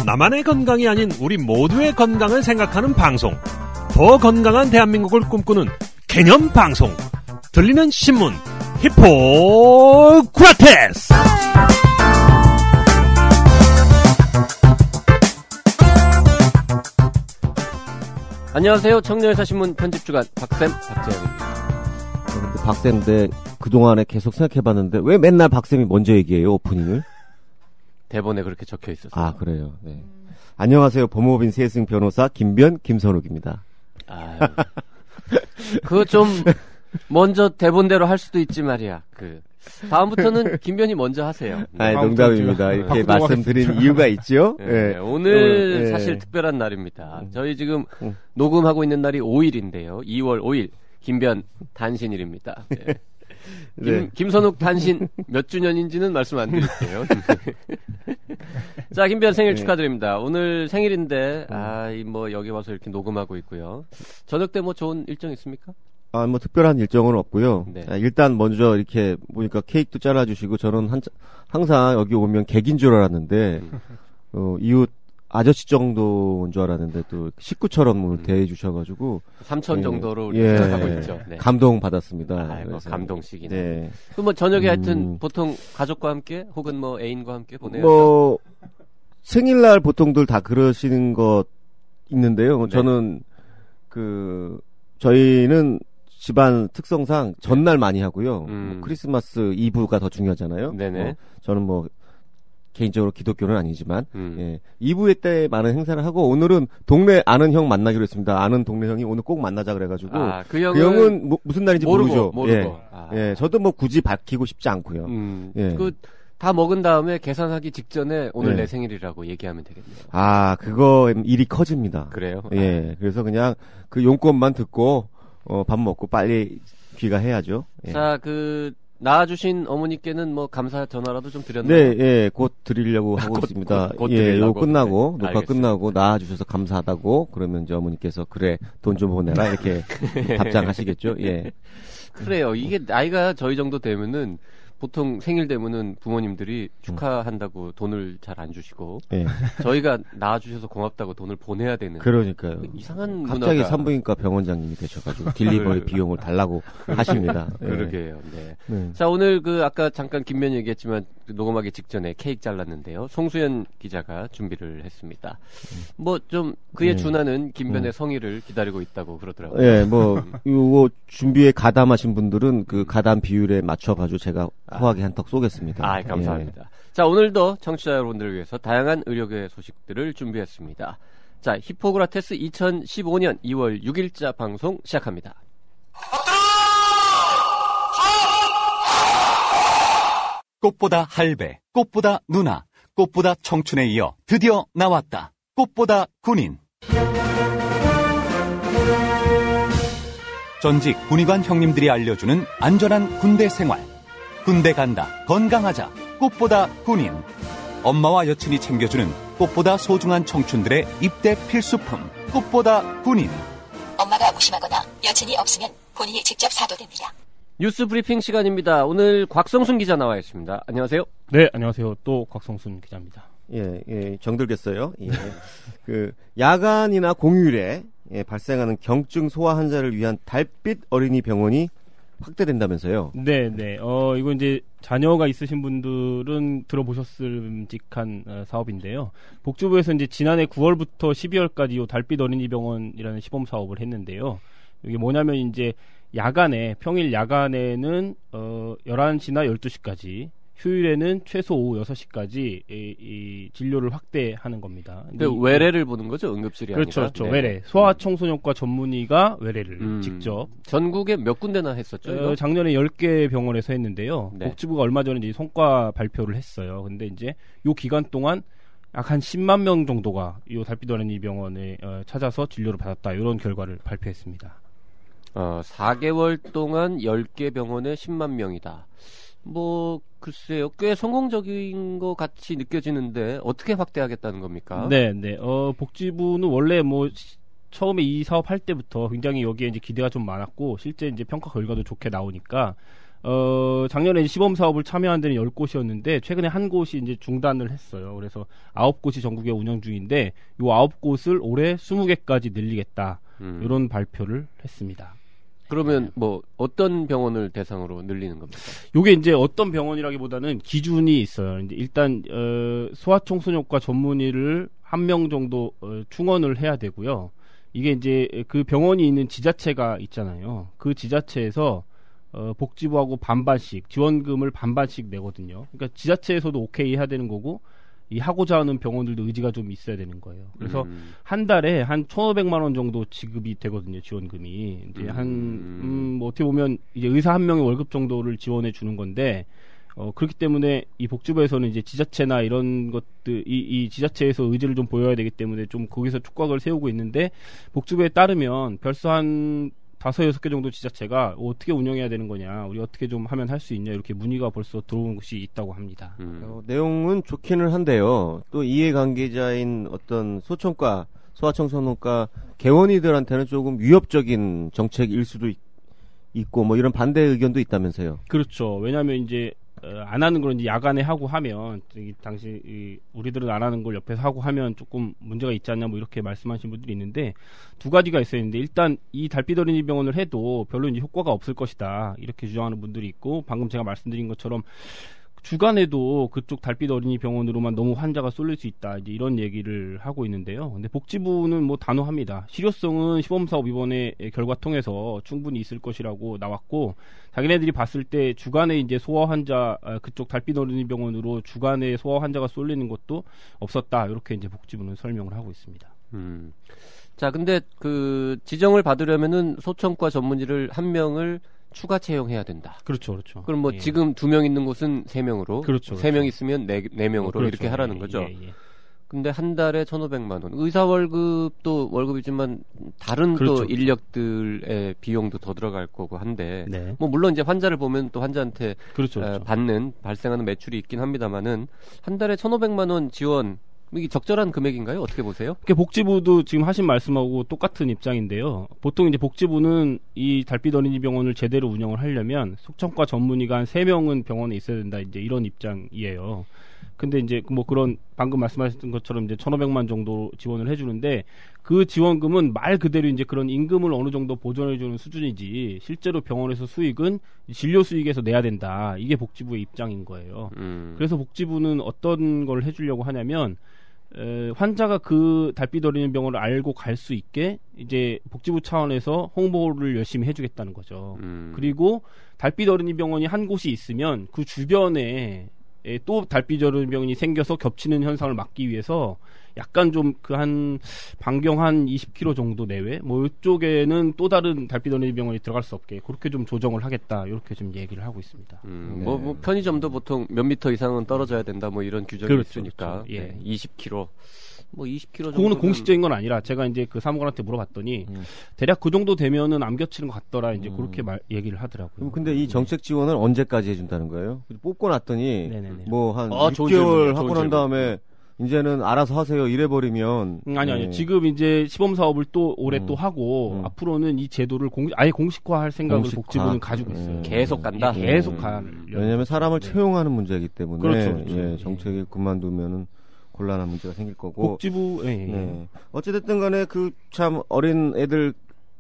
나만의 건강이 아닌 우리 모두의 건강을 생각하는 방송. 더 건강한 대한민국을 꿈꾸는 개념 방송. 들리는 신문 히포크라테스. 안녕하세요. 청년의사신문 편집주간 박쌤 박재영입니다. 근데 박쌤, 네, 그동안에 계속 생각해봤는데 왜 맨날 박쌤이 먼저 얘기해요, 오프닝을? 대본에 그렇게 적혀 있었어요. 아, 그래요. 네. 안녕하세요. 법무법인 세승 변호사 김변 김선욱입니다. 아유, 그거 좀 먼저 대본대로 할 수도 있지 말이야. 다음부터는 김변이 먼저 하세요. 네. 아, 농담입니다. 이렇게 말씀드린 이유가 있죠. 네. 네. 오늘 사실 특별한 날입니다. 저희 지금 녹음하고 있는 날이 5일인데요. 2월 5일 김변 단신일입니다. 네. 네. 김선욱 단신 몇 주년인지는 말씀 안 드릴게요. 자, 김변 생일 축하드립니다. 오늘 생일인데, 여기 와서 이렇게 녹음하고 있고요. 저녁 때 뭐 좋은 일정 있습니까? 뭐 특별한 일정은 없고요. 네. 일단 먼저 이렇게 보니까 케이크도 잘라주시고, 저는 항상 여기 오면 객인 줄 알았는데, 이웃 아저씨 정도인 줄 알았는데 또 식구처럼 대해주셔가지고 삼촌 정도로 생각하고 있죠. 네. 감동 받았습니다. 아이고, 감동식이네. 네. 그럼 저녁에 하여튼 보통 가족과 함께 혹은 애인과 함께 보내요. 생일날 보통들 다 그러시는 것 있는데요. 네. 저는 저희는 집안 특성상 전날 많이 하고요. 크리스마스 이브가 더 중요하잖아요. 네네. 저는 개인적으로 기독교는 아니지만, 이브의 때 많은 행사를 하고, 오늘은 동네 아는 형 만나기로 했습니다. 아는 동네 형이 오늘 꼭 만나자 그래가지고, 그 형은 무슨 날인지 모르죠. 모르고. 저도 굳이 밝히고 싶지 않고요. 다 먹은 다음에 계산하기 직전에 오늘 내 생일이라고 얘기하면 되겠네요. 그거 일이 커집니다. 그래요? 그래서 그냥 그 용건만 듣고, 밥 먹고 빨리 귀가해야죠. 자, 낳아주신 어머니께는 감사 전화라도 좀 드렸나요? 네, 곧 드리려고 하고 있습니다. 이거 끝나고, 녹화 알겠습니다. 끝나고 낳아주셔서 감사하다고, 그러면 이제 어머니께서, 그래, 돈 좀 보내라, 이렇게 답장하시겠죠? 예. 그래요. 이게 나이가 저희 정도 되면은, 보통 생일 되면은 부모님들이 축하한다고 돈을 잘 안 주시고, 저희가 낳아주셔서 고맙다고 돈을 보내야 되는. 그러니까요. 이상한 갑자기 문화가. 산부인과 병원장님이 되셔가지고 딜리버리 비용을 달라고 하십니다. 그러게요. 네. 자, 오늘 아까 잠깐 김변이 얘기했지만 녹음하기 직전에 케이크 잘랐는데요. 송수연 기자가 준비를 했습니다. 좀 그에 준하는 김변의 성의를 기다리고 있다고 그러더라고요. 이거 준비에 가담하신 분들은 그 가담 비율에 맞춰가지고 제가 후하게 한턱 쏘겠습니다. 감사합니다. 자, 오늘도 청취자 여러분들을 위해서 다양한 의료계 소식들을 준비했습니다. 자, 히포크라테스 2015년 2월 6일자 방송 시작합니다. 꽃보다 할배, 꽃보다 누나, 꽃보다 청춘에 이어 드디어 나왔다. 꽃보다 군인. 전직 군의관 형님들이 알려주는 안전한 군대 생활. 군대 간다, 건강하자, 꽃보다 군인. 엄마와 여친이 챙겨주는 꽃보다 소중한 청춘들의 입대 필수품, 꽃보다 군인. 엄마가 무심하거나 여친이 없으면 본인이 직접 사도 됩니다. 뉴스 브리핑 시간입니다. 오늘 곽성순 기자 나와 있습니다. 안녕하세요. 네, 안녕하세요. 또 곽성순 기자입니다. 정들겠어요. 야간이나 공휴일에 발생하는 경증 소아 환자를 위한 달빛 어린이 병원이 확대된다면서요? 네. 이거 이제 자녀가 있으신 분들은 들어보셨을직한 사업인데요. 복지부에서 이제 지난해 9월부터 12월까지 이 달빛 어린이 병원이라는 시범 사업을 했는데요. 이게 뭐냐면 이제 평일 야간에는 11시나 12시까지, 휴일에는 최소 오후 6시까지 이 진료를 확대하는 겁니다. 근데 외래를 보는 거죠? 응급실이 그렇죠, 아니라. 그렇죠. 외래. 소아청소년과 전문의가 외래를 직접. 전국에 몇 군데나 했었죠? 작년에 10개 병원에서 했는데요. 네. 복지부가 얼마 전에 이제 성과 발표를 했어요. 근데 이제 요 기간 동안 약 한 10만 명 정도가 이 달빛 어린이 병원에 찾아서 진료를 받았다. 이런 결과를 발표했습니다. 4개월 동안 10개 병원에 10만 명이다. 글쎄요. 꽤 성공적인 것 같이 느껴지는데 어떻게 확대하겠다는 겁니까? 네. 복지부는 원래 처음에 이 사업 할 때부터 굉장히 여기에 이제 기대가 좀 많았고, 실제 이제 평가 결과도 좋게 나오니까 작년에 시범 사업을 참여한 데는 10곳이었는데 최근에 한 곳이 이제 중단을 했어요. 그래서 9곳이 전국에 운영 중인데 요 9곳을 올해 20개까지 늘리겠다. 이런 발표를 했습니다. 그러면 뭐 어떤 병원을 대상으로 늘리는 겁니까? 요게 이제 어떤 병원이라기보다는 기준이 있어요. 이제 일단 소아청소년과 전문의를 1명 정도 충원을 해야 되고요. 이게 이제 그 병원이 있는 지자체가 있잖아요. 그 지자체에서 복지부하고 반반씩 지원금을 반반씩 내거든요. 그러니까 지자체에서도 오케이 해야 되는 거고 이 하고자 하는 병원들도 의지가 좀 있어야 되는 거예요. 그래서 한 달에 한 1,500만 원 정도 지급이 되거든요. 지원금이 이제 뭐 어떻게 보면 이제 의사 한 명의 월급 정도를 지원해 주는 건데 그렇기 때문에 이 복지부에서는 이제 지자체나 이런 것들 이 지자체에서 의지를 좀 보여야 되기 때문에 좀 거기서 촉각을 세우고 있는데 복지부에 따르면 벌써 한 5-6개 정도 지자체가 어떻게 운영해야 되는 거냐, 우리 어떻게 좀 하면 할 수 있냐, 이렇게 문의가 벌써 들어온 곳이 있다고 합니다. 내용은 좋기는 한데요. 또 이해관계자인 어떤 소청과 소아청소년과 개원이들한테는 조금 위협적인 정책일 수도 있고 뭐 이런 반대 의견도 있다면서요. 그렇죠. 왜냐하면 이제 안 하는 걸 이제 야간에 하고 하면 당시 우리들은 안 하는 걸 옆에서 하고 하면 조금 문제가 있지 않냐 뭐 이렇게 말씀하신 분들이 있는데 두 가지가 있어야 되는데 일단 이 달빛 어린이 병원을 해도 별로 이제 효과가 없을 것이다 이렇게 주장하는 분들이 있고 방금 제가 말씀드린 것처럼 주간에도 그쪽 달빛 어린이 병원으로만 너무 환자가 쏠릴 수 있다 이제 이런 얘기를 하고 있는데요. 근데 복지부는 뭐 단호합니다. 실효성은 시범사업 이번에 결과 통해서 충분히 있을 것이라고 나왔고 자기네들이 봤을 때 주간에 이제 소아 환자 그쪽 달빛 어린이 병원으로 주간에 소아 환자가 쏠리는 것도 없었다 이렇게 이제 복지부는 설명을 하고 있습니다. 자, 근데 그 지정을 받으려면은 소청과 전문의를 1명을 추가 채용해야 된다. 그렇죠, 그렇죠. 그럼 뭐 지금 2명 있는 곳은 3명으로, 그렇죠, 3명 있으면 4명으로 그렇죠. 이렇게 하라는 거죠. 예. 근데 한 달에 1,500만 원. 의사 월급도 월급이지만 다른 그렇죠, 또 인력들의 비용도 더 들어갈 거고 한데, 네. 뭐 물론 이제 환자를 보면 또 환자한테 그렇죠. 발생하는 매출이 있긴 합니다만은 한 달에 1,500만 원 지원. 이게 적절한 금액인가요? 어떻게 보세요? 복지부도 지금 하신 말씀하고 똑같은 입장인데요. 보통 이제 복지부는 이 달빛 어린이 병원을 제대로 운영을 하려면 소청과 전문의가 한 3명은 병원에 있어야 된다. 이제 이런 입장이에요. 근데 이제 뭐 그런 방금 말씀하셨던 것처럼 이제 1,500만 정도 지원을 해주는데 그 지원금은 말 그대로 이제 그런 임금을 어느 정도 보전해주는 수준이지 실제로 병원에서 수익은 진료 수익에서 내야 된다. 이게 복지부의 입장인 거예요. 그래서 복지부는 어떤 걸 해주려고 하냐면 환자가 그 달빛 어린이 병원을 알고 갈 수 있게 이제 복지부 차원에서 홍보를 열심히 해주겠다는 거죠. 그리고 달빛 어린이 병원이 한 곳이 있으면 그 주변에 또 달빛 어린이 병원이 생겨서 겹치는 현상을 막기 위해서 약간 좀 그 한 반경 한 20km 정도 내외 뭐 이쪽에는 또 다른 달빛 어린이 병원이 들어갈 수 없게 그렇게 좀 조정을 하겠다 이렇게 좀 얘기를 하고 있습니다. 뭐 편의점도 보통 몇 미터 이상은 떨어져야 된다 뭐 이런 규정이 그렇죠, 있으니까 그렇죠. 예. 네, 20km 뭐 20km 정도 그거는 공식적인 건 아니라 제가 이제 그 사무관한테 물어봤더니 대략 그 정도 되면은 안 겹치는 것 같더라 이제 그렇게 얘기를 하더라고요. 그럼 근데 이 정책 지원을 언제까지 해준다는 거예요? 뽑고 났더니 네네네. 뭐 한 좋은 6개월 질문, 하고 좋은 난 질문. 다음에 이제는 알아서 하세요 이래버리면 아니요. 지금 이제 시범 사업을 또 올해 또 하고 앞으로는 이 제도를 아예 공식화할 생각을 공식화. 복지부는 가지고 있어요. 계속 간다. 예, 계속 갈. 왜냐하면 사람을 채용하는 문제이기 때문에 그렇죠. 예, 정책을 그만두면은 곤란한 문제가 생길 거고 복지부 어찌됐든 간에 그 참 어린 애들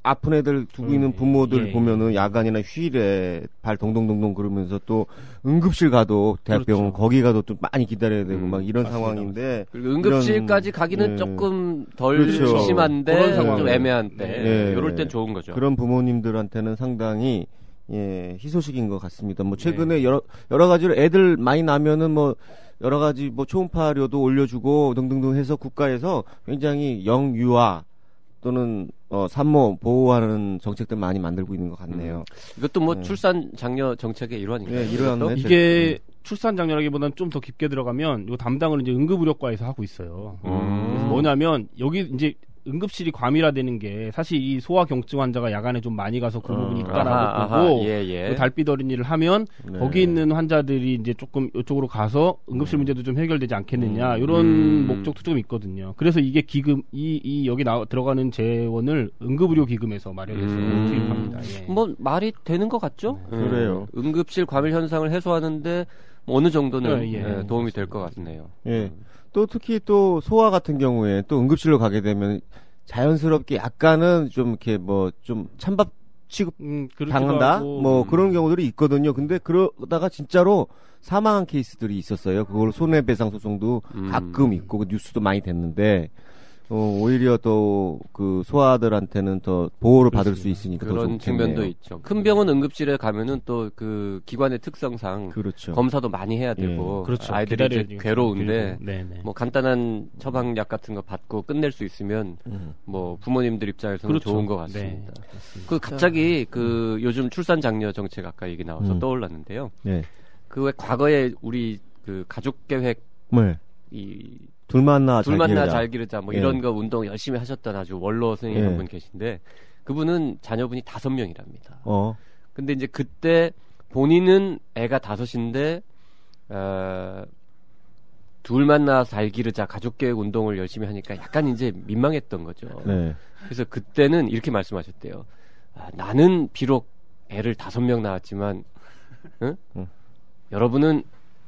아픈 애들 두고 있는 부모들 보면은 야간이나 휴일에 발 동동동동 그러면서 또 응급실 가도 대학병원 거기 가도 좀 많이 기다려야 되고 막 이런 맞습니다. 상황인데 그리고 응급실까지 가기는 조금 덜 그렇죠. 심한데 그런 상황. 좀 애매한 때 이럴 땐 좋은 거죠. 그런 부모님들한테는 상당히 희소식인 것 같습니다. 뭐 최근에 여러 가지로 애들 많이 나면은 뭐 여러 가지 뭐 초음파료도 올려주고 등등등 해서 국가에서 굉장히 영유아 또는 산모 보호하는 정책들 많이 만들고 있는 것 같네요. 이것도 뭐 출산 장려 정책의 일환인가요? 일환 이게 출산 장려라기보다는 좀 더 깊게 들어가면 이 담당을 이제 응급의료과에서 하고 있어요. 그래서 뭐냐면 여기 이제 응급실이 과밀화되는 게 사실 이 소아경증 환자가 야간에 좀 많이 가서 그 부분이 있다라고 보고 그 달빛 어린이를 하면 거기 있는 환자들이 이제 조금 이쪽으로 가서 응급실 문제도 좀 해결되지 않겠느냐 이런 목적도 좀 있거든요. 그래서 이게 기금 이 여기 들어가는 재원을 응급의료 기금에서 마련해서 투입합니다. 예. 뭐 말이 되는 것 같죠? 그래요. 응급실 과밀 현상을 해소하는데 어느 정도는 도움이 될 것 같네요. 예. 또 특히 또 소아 같은 경우에 또 응급실로 가게 되면 자연스럽게 약간은 좀 이렇게 뭐 좀 찬밥 취급 당한다 뭐 그런 경우들이 있거든요. 근데 그러다가 진짜로 사망한 케이스들이 있었어요. 그걸 손해배상 소송도 가끔 있고 뉴스도 많이 됐는데 오히려 또 그 소아들한테는 더 보호를 받을 수 있으니까 그런 측면도 있죠. 큰 병원 응급실에 가면은 또 그 기관의 특성상 그렇죠. 검사도 많이 해야 되고 그렇죠. 아이들이 이제 괴로운데 뭐 간단한 처방약 같은 거 받고 끝낼 수 있으면 뭐 부모님들 입장에서는 그렇죠. 좋은 것 같습니다. 네. 그 갑자기 그 요즘 출산 장려 정책 아까 얘기 나와서 떠올랐는데요. 네. 그 왜 과거에 우리 그 가족 계획 이 둘 만나 잘 기르자 뭐 이런 거 운동 열심히 하셨던 아주 원로 선생님 한 분 계신데 그분은 자녀분이 5명이랍니다. 근데 이제 그때 본인은 애가 5인데 둘 만나 잘 기르자 가족계획 운동을 열심히 하니까 약간 이제 민망했던 거죠. 네. 그래서 그때는 이렇게 말씀하셨대요. 나는 비록 애를 5명 낳았지만 여러분은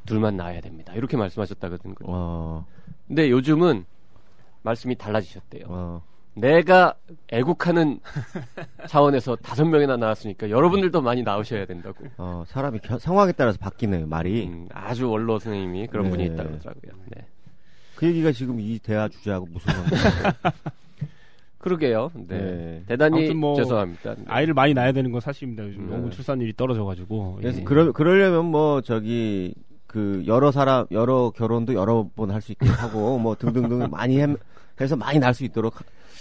둘만 낳아야 됩니다. 이렇게 말씀하셨다거든요. 근데 요즘은 말씀이 달라지셨대요. 내가 애국하는 차원에서 5명이나 나왔으니까 여러분들도 많이 나오셔야 된다고. 사람이 상황에 따라서 바뀌네요, 말이. 아주 원로 선생님이 그런 분이 있다고 하더라고요. 네. 그 얘기가 지금 이 대화 주제하고 무슨 관계인가요? 그러게요. 네. 대단히 뭐 죄송합니다. 네. 아이를 많이 낳아야 되는 건 사실입니다. 요즘 너무 출산율이 떨어져가지고. 그래서 그러려면 뭐 저기 그 여러 결혼도 여러 번 할 수 있게 하고 뭐 등등등 많이 해서 많이 날 수 있도록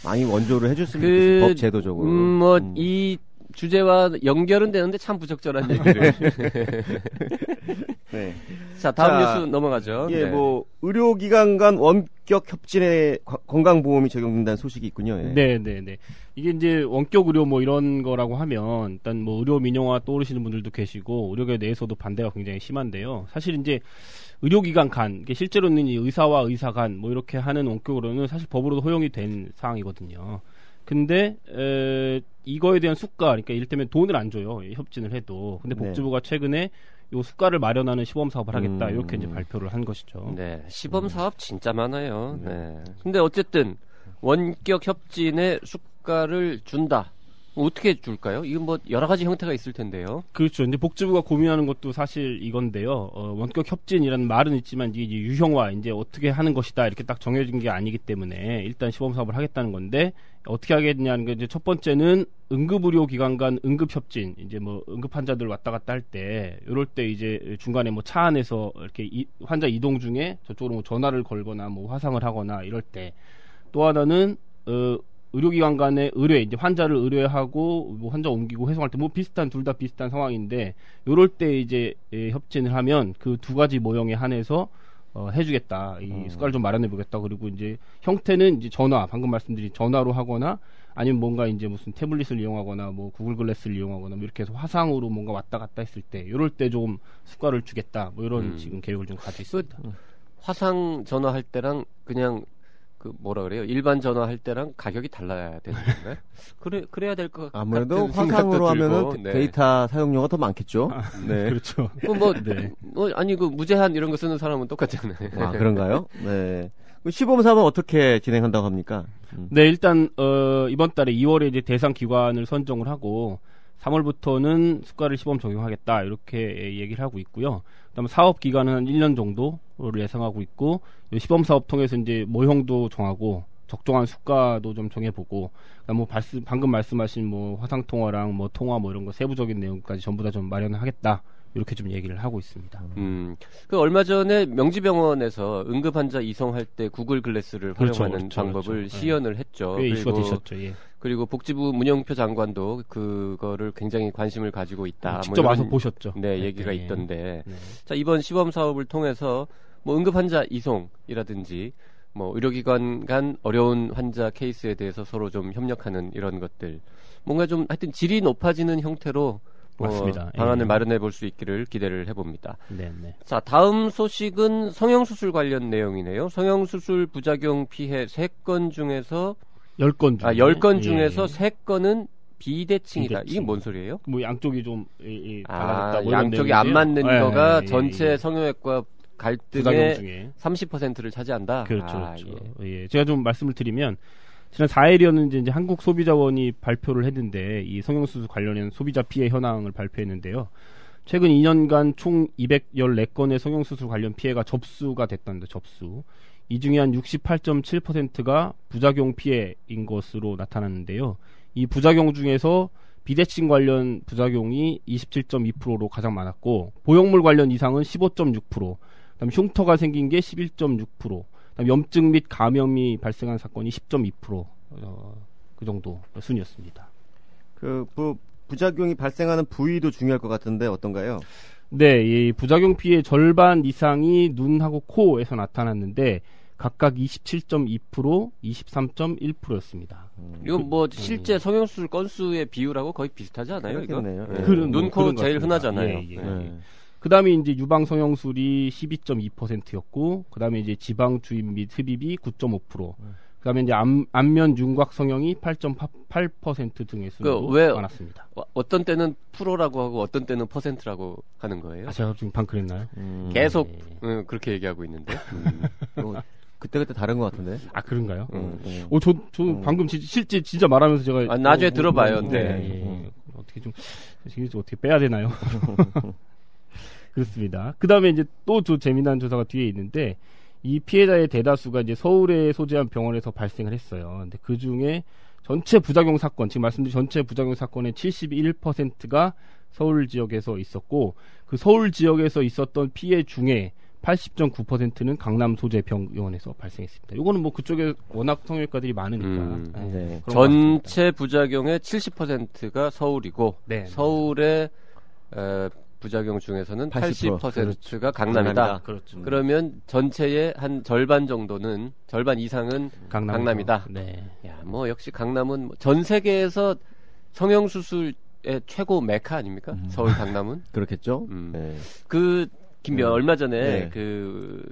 많이 원조를 해줬으면 좋겠어요. 법 제도적으로. 뭐 이 주제와 연결은 되는데 참 부적절한 얘기를. 네. 자, 다음 뉴스 넘어가죠. 예, 뭐 의료기관 간 원격 협진에 건강보험이 적용된다는 소식이 있군요. 예. 네. 이게 이제 원격 의료 뭐 이런 거라고 하면 일단 뭐 의료 민영화 떠오르시는 분들도 계시고 의료계 내에서도 반대가 굉장히 심한데요. 사실 이제 의료기관 간, 실제로는 이 의사와 의사 간 뭐 이렇게 하는 원격 의료는 사실 법으로도 허용이 된 사항이거든요. 근데 이거에 대한 수가, 그러니까 이를테면 돈을 안 줘요. 협진을 해도. 근데 복지부가 최근에 요 수가를 마련하는 시범 사업을 하겠다 이렇게 이제 발표를 한 것이죠. 네, 시범 사업 진짜 많아요. 네. 근데 어쨌든 원격 협진에 수가를 준다. 어떻게 줄까요? 이건 뭐 여러 가지 형태가 있을 텐데요. 그렇죠. 이제 복지부가 고민하는 것도 사실 이건데요. 원격 협진이라는 말은 있지만 이게 유형화 이제 어떻게 하는 것이다 이렇게 딱 정해진 게 아니기 때문에 일단 시범 사업을 하겠다는 건데 어떻게 하겠냐는 게 이제 첫 번째는 응급의료기관 간 응급협진 이제 뭐 응급 환자들 왔다 갔다 할 때 이럴 때 이제 중간에 뭐 차 안에서 이렇게 환자 이동 중에 저쪽으로 뭐 전화를 걸거나 뭐 화상을 하거나 이럴 때 또 하나는 의료기관 간의 의뢰, 이제 환자를 의뢰하고 뭐 환자 옮기고 회송할 때 뭐 둘 다 비슷한 상황인데 요럴 때 이제 협진을 하면 그 두 가지 모형에 한해서 해주겠다. 이 수가를 좀 마련해 보겠다. 그리고 이제 형태는 이제 전화, 방금 말씀드린 전화로 하거나 아니면 뭔가 이제 무슨 태블릿을 이용하거나 뭐 구글 글래스를 이용하거나 뭐 이렇게 해서 화상으로 뭔가 왔다 갔다 했을 때 요럴 때 좀 수가를 주겠다. 뭐 이런 지금 계획을 좀 가지고 있습니다. 화상 전화할 때랑 그냥 그 뭐라 그래요? 일반 전화할 때랑 가격이 달라야 되는 건가요? 그래야 될 것 같아요. 아무래도 화상으로 하면은 데이터 사용료가 더 많겠죠. 네, 그렇죠. 아니 그 무제한 이런 거 쓰는 사람은 똑같잖아요. 아, 그런가요? 네. 시범 사업은 어떻게 진행한다고 합니까? 네, 일단 이번 달에 2월에 이제 대상 기관을 선정을 하고 3월부터는 수가를 시범 적용하겠다 이렇게 얘기를 하고 있고요. 그다음에 사업 기간은 한 1년 정도를 예상하고 있고 시범 사업 통해서 이제 모형도 정하고 적정한 수가도 좀 정해보고 뭐 방금 말씀하신 뭐 화상 통화랑 뭐 통화 뭐 이런 거 세부적인 내용까지 전부 다 좀 마련하겠다. 이렇게 좀 얘기를 하고 있습니다. 그 얼마 전에 명지병원에서 응급 환자 이송할 때 구글 글래스를 활용하는 방법을 시연을 했죠. 꽤 이슈가 되셨죠. 예. 그리고 복지부 문영표 장관도 그거를 굉장히 관심을 가지고 있다. 직접 와서 보셨죠. 네, 얘기가 있던데. 자, 이번 시범 사업을 통해서 뭐 응급 환자 이송이라든지 뭐 의료기관 간 어려운 환자 케이스에 대해서 서로 좀 협력하는 이런 것들 뭔가 좀 하여튼 질이 높아지는 형태로 맞습니다. 방안을 마련해 볼 수 있기를 기대를 해봅니다. 네네. 자, 다음 소식은 성형수술 관련 내용이네요. 성형수술 부작용 피해 3건 중에서 10건 중에 10건 중에서 3건은 비대칭이다. 이게 뭔 소리예요? 뭐 양쪽이 좀 달라졌다. 뭐 양쪽이 안 맞는 거가 예, 전체 성형외과 갈등의 중에 30%를 차지한다. 그렇죠. 예. 제가 좀 말씀을 드리면 지난 4일이었는지 이제 한국소비자원이 발표를 했는데 이 성형수술 관련된 소비자 피해 현황을 발표했는데요. 최근 2년간 총 214건의 성형수술 관련 피해가 접수가 됐다는데 접수. 이 중에 한 68.7%가 부작용 피해인 것으로 나타났는데요. 이 부작용 중에서 비대칭 관련 부작용이 27.2%로 가장 많았고 보형물 관련 이상은 15.6%, 그다음 흉터가 생긴 게 11.6%, 그다음 염증 및 감염이 발생한 사건이 10.2%, 그 정도 순이었습니다. 부작용이 발생하는 부위도 중요할 것 같은데 어떤가요? 네, 이 부작용 피해 절반 이상이 눈하고 코에서 나타났는데 각각 27.2%, 23.1%였습니다. 이건 뭐 실제 성형수술 건수의 비율하고 거의 비슷하지 않아요? 이거? 네. 눈, 코 제일 흔하잖아요. 예. 그다음에 이제 유방 성형술이 12.2%였고, 그다음에 이제 지방 주입 및 흡입이 9.5%. 그다음에 이제 안면 윤곽 성형이 8.8% 등의 수로 많았습니다. 어떤 때는 프로라고 하고 어떤 때는 퍼센트라고 하는 거예요? 제가 지금 방 그랬나요? 계속 그렇게 얘기하고 있는데. 그때 다른 것 같은데. 그런가요? 저 방금 실제 진짜 말하면서 제가 나중에 들어봐요. 어떻게 좀 어떻게 빼야 되나요? 그렇습니다. 그다음에 이제 또 재미난 조사가 뒤에 있는데 이 피해자의 대다수가 이제 서울에 소재한 병원에서 발생을 했어요. 근데 그 중에 전체 부작용 사건, 지금 말씀드린 전체 부작용 사건의 71%가 서울 지역에서 있었고, 그 서울 지역에서 있었던 피해 중에 80.9%는 강남 소재 병원에서 발생했습니다. 이거는 뭐 그쪽에 워낙 성형외과들이 많으니까. 네. 전체 부작용의 70%가 서울이고, 네. 서울의 부작용 중에서는 80%가 강남이다. 그렇죠. 그러면 전체의 한 절반 정도는, 절반 이상은 강남이다. 네. 야, 뭐 역시 강남은 전 세계에서 성형수술의 최고 메카 아닙니까? 서울 강남은? 그렇겠죠. 네. 김병 얼마 전에 그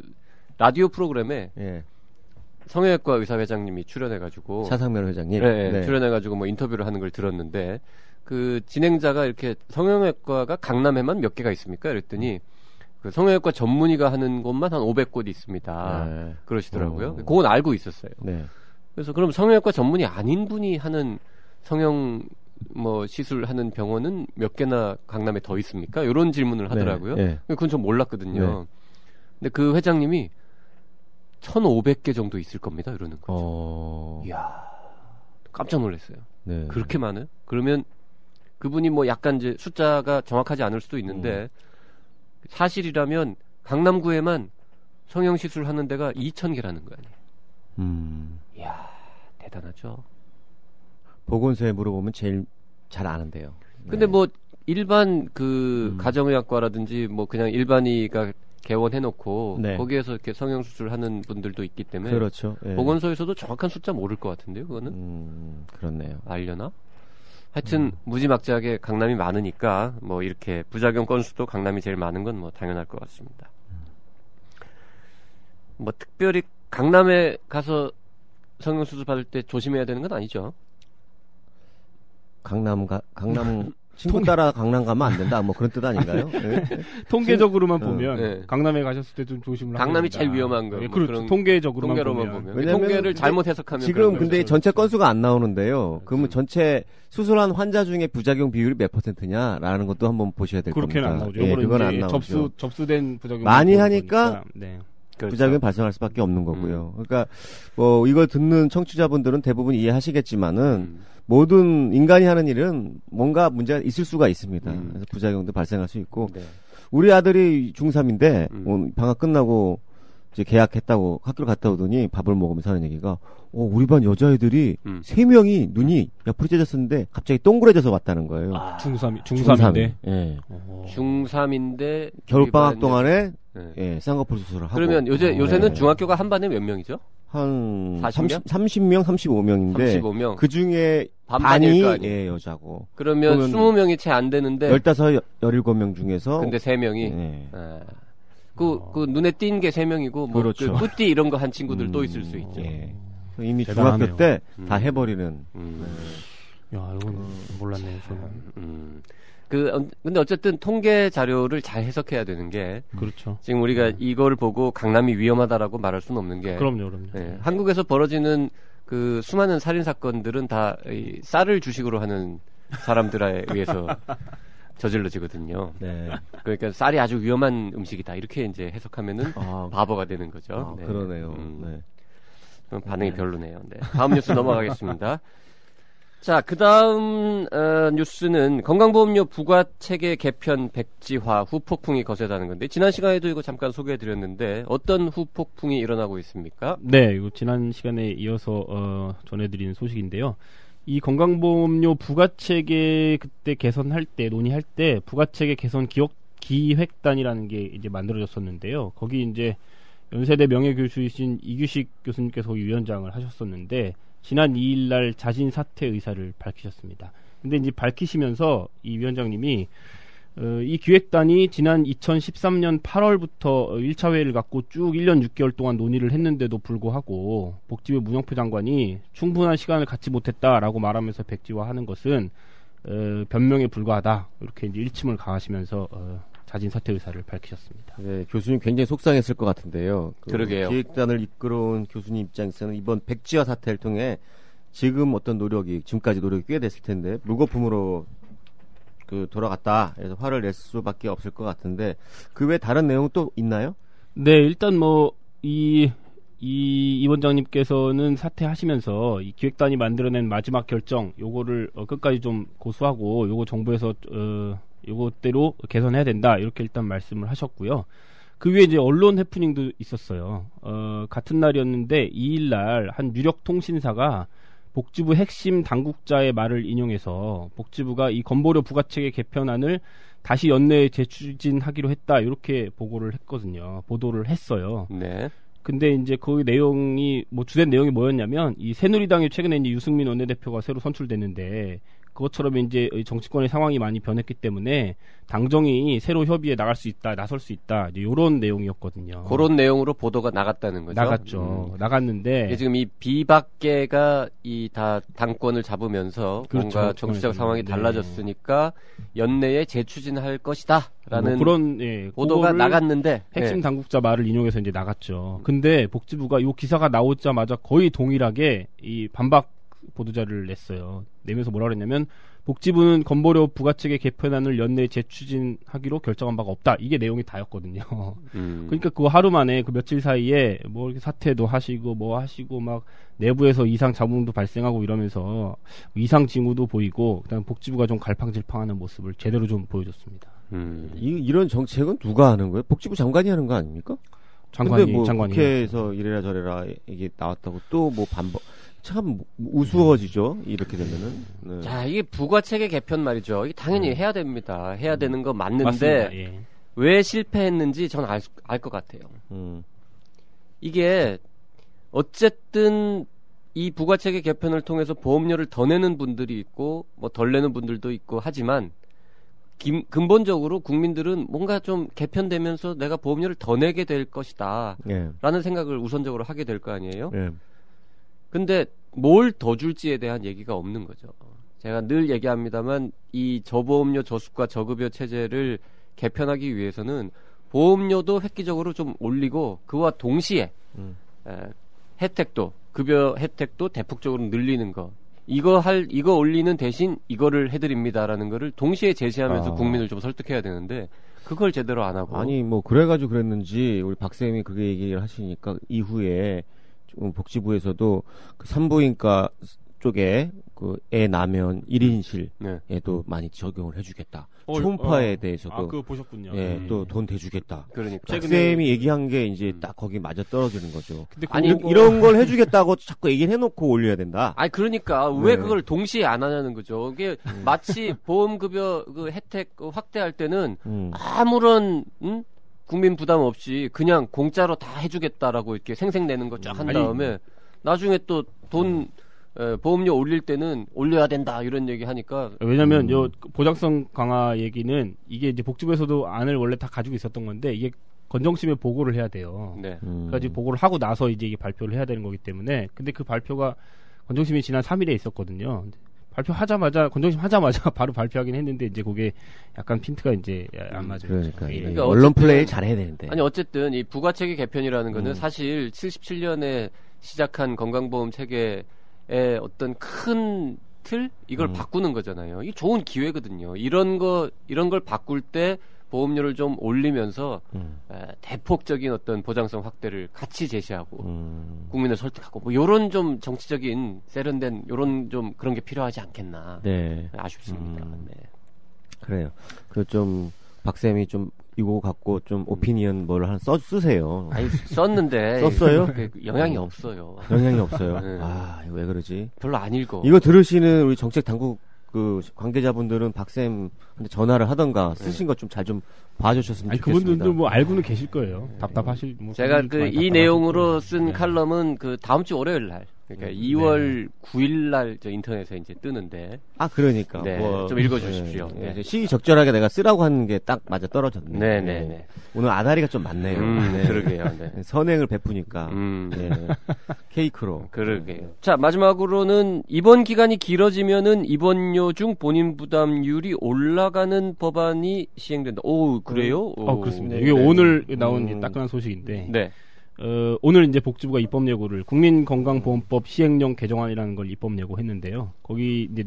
라디오 프로그램에 성형외과 의사 회장님이 출연해가지고 차상면 회장님 출연해가지고 뭐 인터뷰를 하는 걸 들었는데 그 진행자가 이렇게 성형외과가 강남에만 몇 개가 있습니까? 그랬더니 그 성형외과 전문의가 하는 곳만 한 500곳 있습니다. 그러시더라고요. 그건 알고 있었어요. 그래서 그럼 성형외과 전문의 아닌 분이 하는 성형 시술하는 병원은 몇 개나 강남에 더 있습니까? 이런 질문을 하더라고요. 그건 좀 몰랐거든요. 근데 그 회장님이 1,500개 정도 있을 겁니다. 이러는 거죠. 이야, 깜짝 놀랐어요. 그렇게 많아요? 그러면 그분이 뭐 약간 이제 숫자가 정확하지 않을 수도 있는데 사실이라면 강남구에만 성형시술 하는 데가 2,000개라는 거 아니에요. 이야, 대단하죠. 보건소에 물어보면 제일 잘 아는데요. 근데 뭐 일반 가정의학과라든지 뭐 그냥 일반의가 개원해놓고 거기에서 이렇게 성형수술 하는 분들도 있기 때문에 그렇죠. 보건소에서도 정확한 숫자 모를 것 같은데요, 그거는? 그렇네요. 알려나? 하여튼 무지막지하게 강남이 많으니까 뭐 이렇게 부작용 건수도 강남이 제일 많은 건 뭐 당연할 것 같습니다. 뭐 특별히 강남에 가서 성형수술 받을 때 조심해야 되는 건 아니죠? 강남 친구 따라 강남 가면 안 된다. 뭐 그런 뜻 아닌가요? 통계적으로만 보면 강남에 가셨을 때 좀 조심을 하셔야 강남이 제일 위험한 거예요. 그렇죠. 통계적으로만 보면. 왜냐면 통계를 잘못 해석하면 지금 근데 전체 건수가 안 나오는데요. 그러면 전체 수술한 환자 중에 부작용 비율이 몇 %냐라는 것도 한번 보셔야 될 겁니다. 그렇게는 안 나오죠. 그건 안 나오죠. 접수된 부작용 많이 하니까 그렇죠. 부작용이 발생할 수밖에 없는 거고요. 그러니까 뭐 이걸 듣는 청취자분들은 대부분 이해하시겠지만은 모든 인간이 하는 일은 뭔가 문제가 있을 수가 있습니다. 그래서 부작용도 발생할 수 있고 우리 아들이 중3인데 방학 끝나고 이제 계약했다고 학교를 갔다 오더니 밥을 먹으면서 하는 얘기가 우리 반 여자애들이 3명이 눈이 옆으로 째졌었는데 갑자기 동그래져서 왔다는 거예요. 중3인데. 예. 중3인데 겨울방학 동안에 쌍꺼풀 수술을 하고. 그러면 요새는 중학교가 한 반에 몇 명이죠? 한 40명? 30명, 35명인데 35명. 그 중에 반반일 거 반이 아니에요. 여자고. 그러면 20명이 채 안 되는데 15, 17명 중에서 근데 3명이 네. 그 눈에 띈 게 3명이고 뭐 그렇죠. 그 뿌띠 이런 거 한 친구들 또 있을 수 있죠. 예. 이미 대단하네요. 중학교 때 다 해버리는. 야, 이건 몰랐네요, 저는. 근데 어쨌든 통계 자료를 잘 해석해야 되는 게 그렇죠. 지금 우리가 이걸 보고 강남이 위험하다라고 말할 수는 없는 게 그럼요. 네, 한국에서 벌어지는 그 수많은 살인 사건들은 다 이 쌀을 주식으로 하는 사람들에 의해서 저질러지거든요. 네. 그러니까 쌀이 아주 위험한 음식이다 이렇게 이제 해석하면은 바보가 되는 거죠. 네. 그러네요. 네. 그럼 반응이 별로네요. 네. 다음 뉴스 넘어가겠습니다. 자, 그 다음 뉴스는 건강보험료 부과체계 개편 백지화 후폭풍이 거세다는 건데 지난 시간에도 이거 잠깐 소개해드렸는데 어떤 후폭풍이 일어나고 있습니까? 네, 이거 지난 시간에 이어서 전해드린 소식인데요. 이 건강보험료 부과체계 그때 개선할 때 논의할 때 부과체계 개선 기획단이라는 게 이제 만들어졌었는데요. 거기 이제 연세대 명예교수이신 이규식 교수님께서 거기 위원장을 하셨었는데 지난 2일 날 자진 사퇴 의사를 밝히셨습니다. 근데 이제 밝히시면서 이 위원장님이 이 기획단이 지난 2013년 8월부터 1차 회의를 갖고 쭉 1년 6개월 동안 논의를 했는데도 불구하고 복지부 문영표 장관이 충분한 시간을 갖지 못했다라고 말하면서 백지화하는 것은 변명에 불과하다. 이렇게 이제 일침을 가하시면서 자진 사퇴 의사를 밝히셨습니다. 네, 교수님 굉장히 속상했을 것 같은데요. 그러게요. 기획단을 이끌어온 교수님 입장에서는 이번 백지화 사태를 통해 지금 어떤 노력이 지금까지 노력이 꽤 됐을 텐데 물거품으로 돌아갔다. 그래서 화를 낼 수밖에 없을 것 같은데 그 외 다른 내용 또 있나요? 네, 일단 뭐 이 원장님께서는 사퇴하시면서 이 기획단이 만들어낸 마지막 결정 요거를 끝까지 좀 고수하고 요거 정부에서 요것대로 개선해야 된다 이렇게 일단 말씀을 하셨고요. 그 위에 이제 언론 해프닝도 있었어요. 같은 날이었는데 2일날 한 유력 통신사가 복지부 핵심 당국자의 말을 인용해서 복지부가 이 건보료 부과체계 개편안을 다시 연내에 재추진하기로 했다 이렇게 보도를 했어요. 네. 근데 이제 그 내용이 주된 내용이 뭐였냐면 이 새누리당이 최근에 이제 유승민 원내대표가 새로 선출됐는데 그것처럼 이제 정치권의 상황이 많이 변했기 때문에 당정이 새로 협의에 나설 수 있다. 이제 이런 내용이었거든요. 그런 내용으로 보도가 나갔다는 거죠. 나갔죠. 나갔는데 지금 이 비박계가 이 다 당권을 잡으면서 그렇죠. 뭔가 정치적 상황이 달라졌으니까 연내에 재추진할 것이다라는 그런 보도가 나갔는데 핵심 당국자 말을 인용해서 이제 나갔죠. 근데 복지부가 이 기사가 나오자마자 거의 동일하게 이 반박 보도자를 냈어요. 내면서 뭐라 그랬냐면 복지부는 건보료 부과체계 개편안을 연내에 재추진하기로 결정한 바가 없다. 이게 내용이 다였거든요. 그러니까 그 하루 만에 그 며칠 사이에 뭐 이렇게 사퇴도 하시고 뭐 하시고 막 내부에서 이상 잡음도 발생하고 이러면서 이상 징후도 보이고 그다음 복지부가 좀 갈팡질팡하는 모습을 제대로 좀 보여줬습니다. 이런 정책은 누가 하는 거예요? 복지부 장관이 하는 거 아닙니까? 장관이 국회에서 이래라 저래라 이게 나왔다고 또 뭐 반복 참 우스워지죠. 이렇게 되면은. 네. 자, 이게 부과체계 개편 말이죠. 이게 당연히 해야 됩니다. 해야 되는 거 맞는데 예. 왜 실패했는지 저는 알 것 같아요. 이게 어쨌든 이 부과체계 개편을 통해서 보험료를 더 내는 분들이 있고 뭐 덜 내는 분들도 있고 하지만 근본적으로 국민들은 뭔가 좀 개편되면서 내가 보험료를 더 내게 될 것이다 라는 생각을 우선적으로 하게 될 거 아니에요. 근데 뭘 더 줄지에 대한 얘기가 없는 거죠. 제가 늘 얘기합니다만 이 저보험료 저수가 저급여 체제를 개편하기 위해서는 보험료도 획기적으로 좀 올리고 그와 동시에 혜택도 급여 혜택도 대폭적으로 늘리는 거 이거 올리는 대신 이거를 해드립니다라는 거를 동시에 제시하면서 국민을 좀 설득해야 되는데 그걸 제대로 안 하고 아니 뭐 그래가지고 그랬는지 우리 박쌤이 그게 얘기를 하시니까 이후에 복지부에서도 그 산부인과 쪽에 그 애 나면 1인실에도 많이 적용을 해주겠다. 초음파에 대해서도 그거 보셨군요. 예, 또 돈 대주겠다. 그러니까 박쌤이 얘기한 게 이제 딱 거기 맞아 떨어지는 거죠. 근데 아니 이런 걸 해주겠다고 자꾸 얘기를 해놓고 올려야 된다. 아니 그러니까 왜 그걸 동시에 안 하냐는 거죠. 이게 마치 보험급여 그 혜택 확대할 때는 아무런 국민 부담 없이 그냥 공짜로 다 해주겠다라고 이렇게 생색내는 거 쫙 한 다음에 나중에 또 돈 보험료 올릴 때는 올려야 된다 이런 얘기 하니까 왜냐면 요 보장성 강화 얘기는 이게 이제 복지부에서도 안을 원래 다 가지고 있었던 건데 이게 건정심에 보고를 해야 돼요. 네. 그러니까 보고를 하고 나서 이제 이게 발표를 해야 되는 거기 때문에 근데 그 발표가 건정심이 지난 3일에 있었거든요. 발표하자마자 건정심 하자마자 바로 발표하긴 했는데 이제 그게 약간 핀트가 이제 안 맞아요. 그러니까 언론 플레이 잘해야 되는데. 아니 어쨌든 이 부가체계 개편이라는 거는 사실 77년에 시작한 건강보험 체계의 어떤 큰 틀 이걸 바꾸는 거잖아요. 이 좋은 기회거든요. 이런 걸 바꿀 때 보험료를 좀 올리면서 대폭적인 어떤 보장성 확대를 같이 제시하고 국민을 설득하고 뭐 요런 좀 정치적인 세련된 요런 좀 그런 게 필요하지 않겠나. 네. 아쉽습니다. 네. 그래요. 그 좀 박쌤이 좀 이거 갖고 좀 오피니언 뭘 하나 쓰세요. 아니 썼는데 썼어요? 영향이 없어요. 영향이 없어요. 네. 아, 왜 그러지? 별로 안 읽어. 이거 들으시는 우리 정책 당국 그 관계자분들은 박쌤한테 전화를 하던가 쓰신 것 좀 잘 좀 봐주셨으면 아니, 좋겠습니다. 그분들도 뭐 알고는 계실 거예요. 답답하실. 뭐 제가 이 내용으로 쓴 네. 칼럼은 그 다음 주 월요일 날, 그러니까 2월 9일 날 저 인터넷에 이제 뜨는데. 아, 그러니까. 네, 뭐, 좀 읽어주십시오. 네, 네. 시기적절하게 내가 쓰라고 하는 게 딱 맞아 떨어졌네. 네. 오늘 아다리가 좀 많네요. 네. 그러게요. 네. 선행을 베푸니까. 네. 케이크로. 그러게요. 자, 마지막으로는 이번 기간이 길어지면은 입원료 중 본인 부담률이 올라가는 법안이 시행된다. 오, 그래요? 그렇습니다. 네. 이게 오늘 나온 따끈한 소식인데. 네. 오늘 이제 복지부가 입법 예고를 국민건강보험법 시행령 개정안이라는 걸 입법 예고했는데요. 거기 이제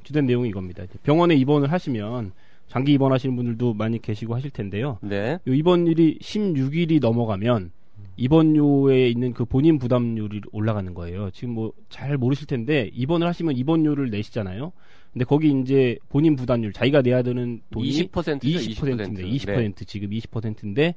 주된 내용이 이겁니다. 병원에 입원을 하시면 장기 입원하시는 분들도 많이 계시고 하실 텐데요. 네. 요 입원일이 16일이 넘어가면 입원료에 있는 그 본인 부담률이 올라가는 거예요. 지금 뭐 잘 모르실 텐데 입원을 하시면 입원료를 내시잖아요. 근데 거기 이제 본인 부담률 자기가 내야 되는 돈이 20%죠, 20%인데 20% 네. 지금 20%인데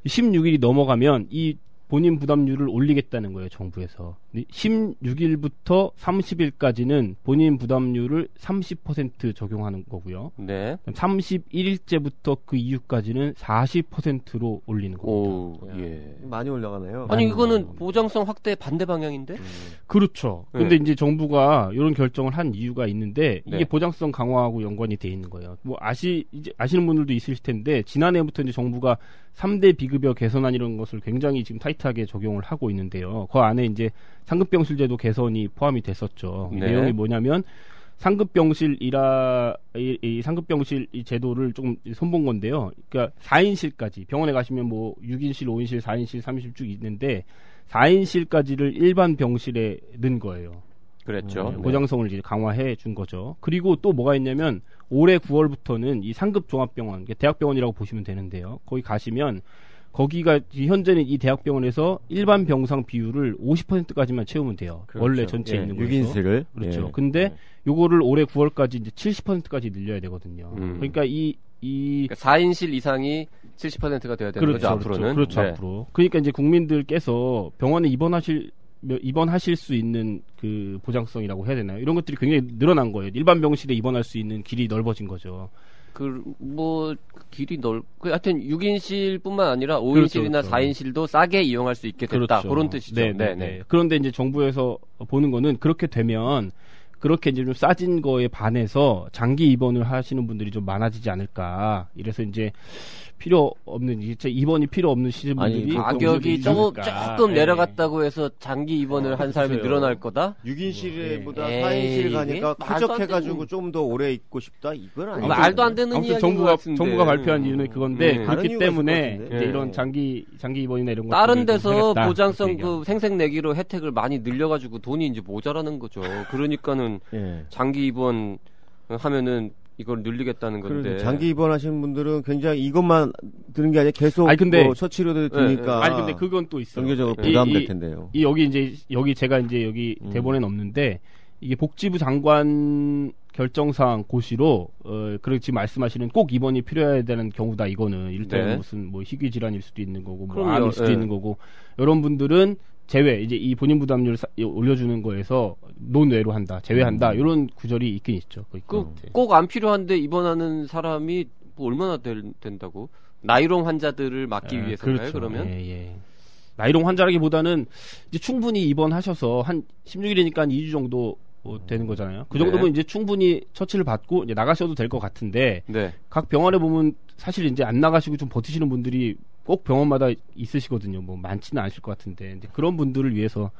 16일이 넘어가면 이 본인 부담률을 올리겠다는 거예요, 정부에서. 16일부터 30일까지는 본인 부담률을 30% 적용하는 거고요. 네. 31일째부터 그 이후까지는 40%로 올리는 겁니다. 오, 예. 많이 올라가네요. 아니 이거는 보장성 확대 반대 방향인데? 그렇죠. 네. 근데 이제 정부가 이런 결정을 한 이유가 있는데 이게 네. 보장성 강화하고 연관이 돼 있는 거예요. 뭐 이제 아시는 분들도 있으실 텐데 지난해부터 이제 정부가 3대 비급여 개선안 이런 것을 굉장히 지금 타이트하게 적용을 하고 있는데요. 그 안에 이제 상급병실제도 개선이 포함이 됐었죠. 네. 내용이 뭐냐면 상급병실 이 상급병실 이 제도를 조금 손본 건데요. 그러니까 4인실까지 병원에 가시면 뭐 6인실, 5인실, 4인실, 3인실 쭉 있는데 4인실까지를 일반 병실에 넣은 거예요. 그랬죠. 네. 보장성을 이제 강화해 준 거죠. 그리고 또 뭐가 있냐면 올해 9월부터는 이 상급 종합병원, 대학병원이라고 보시면 되는데요. 거기 가시면 거기가 현재는 이 대학병원에서 일반 병상 비율을 50%까지만 채우면 돼요. 그렇죠. 원래 전체에 있는 거에서. 6인실을. 그렇죠. 예. 근데 요거를 올해 9월까지 이제 70%까지 늘려야 되거든요. 그러니까 그러니까 4인실 이상이 70%가 돼야 되는 거죠, 앞으로는. 그렇죠, 네. 앞으로. 그러니까 이제 국민들께서 병원에 입원하실 수 있는 그 보장성이라고 해야 되나요? 이런 것들이 굉장히 늘어난 거예요. 일반 병실에 입원할 수 있는 길이 넓어진 거죠. 길이 하여튼 6인실뿐만 아니라 5인실이나 그렇죠. 4인실도 싸게 이용할 수 있게 됐다. 그렇죠. 그런 뜻이죠. 네. 그런데 이제 정부에서 보는 거는 그렇게 되면 그렇게 이제 좀 싸진 거에 반해서 장기 입원을 하시는 분들이 좀 많아지지 않을까. 이래서 이제 필요 없는 이제 입원이 필요 없는 시즌분들이 가격이 조금 내려갔다고 해서 장기 입원을 한 사람이 글쎄요. 늘어날 거다? 6인실보다 에이, 4인실 가니까 이게 말도 안 쾌적해가지고 좀 더 오래 있고 싶다? 이건 아니죠. 말도 안 되는 아무튼 이야기인 것 같은데. 정부가 발표한 이유는 그건데 다른 그렇기 이유가 있을 때문에 것 이제 같은데. 이런 장기 입원이나 이런 다른 것들을 데서 좀 하겠다, 보장성 그렇게 얘기합니다. 생색내기로 혜택을 많이 늘려가지고 돈이 이제 모자라는 거죠. 그러니까는 예. 장기 입원 하면은 이걸 늘리겠다는 건데. 그런데 장기 입원하시는 분들은 굉장히 이것만 드는 게 아니라 계속 아니, 근데- 뭐 처치료도 드니까 아니 근데 그건 또 있어요. 정기적으로 이- 부담될 이- 텐데요. 여기 제가 이제 여기 대본에는 없는데 이게 복지부 장관 결정사항 고시로 그리고 지금 말씀하시는 꼭 입원이 필요해야 되는 경우다. 이거는 일단 네. 무슨 뭐 희귀 질환일 수도 있는 거고 뭐 그럼요. 암일 수도 네. 있는 거고 이런 분들은 제외 이제 이 본인 부담률 올려주는 거에서 논외로 한다 제외한다 이런 구절이 있긴 있죠. 꼭 안 필요한데 입원하는 사람이 뭐 얼마나 된다고? 나이롱 환자들을 막기 위해서인가요? 그렇죠. 그러면? 예. 나이롱 환자라기보다는 이제 충분히 입원하셔서 한 16일이니까 한 2주 정도 되는 거잖아요. 그 정도면 네. 이제 충분히 처치를 받고 이제 나가셔도 될 것 같은데 네. 각 병원에 보면 사실 이제 안 나가시고 좀 버티시는 분들이 꼭 병원마다 있으시거든요. 뭐 많지는 않으실 것 같은데 이제 그런 분들을 위해서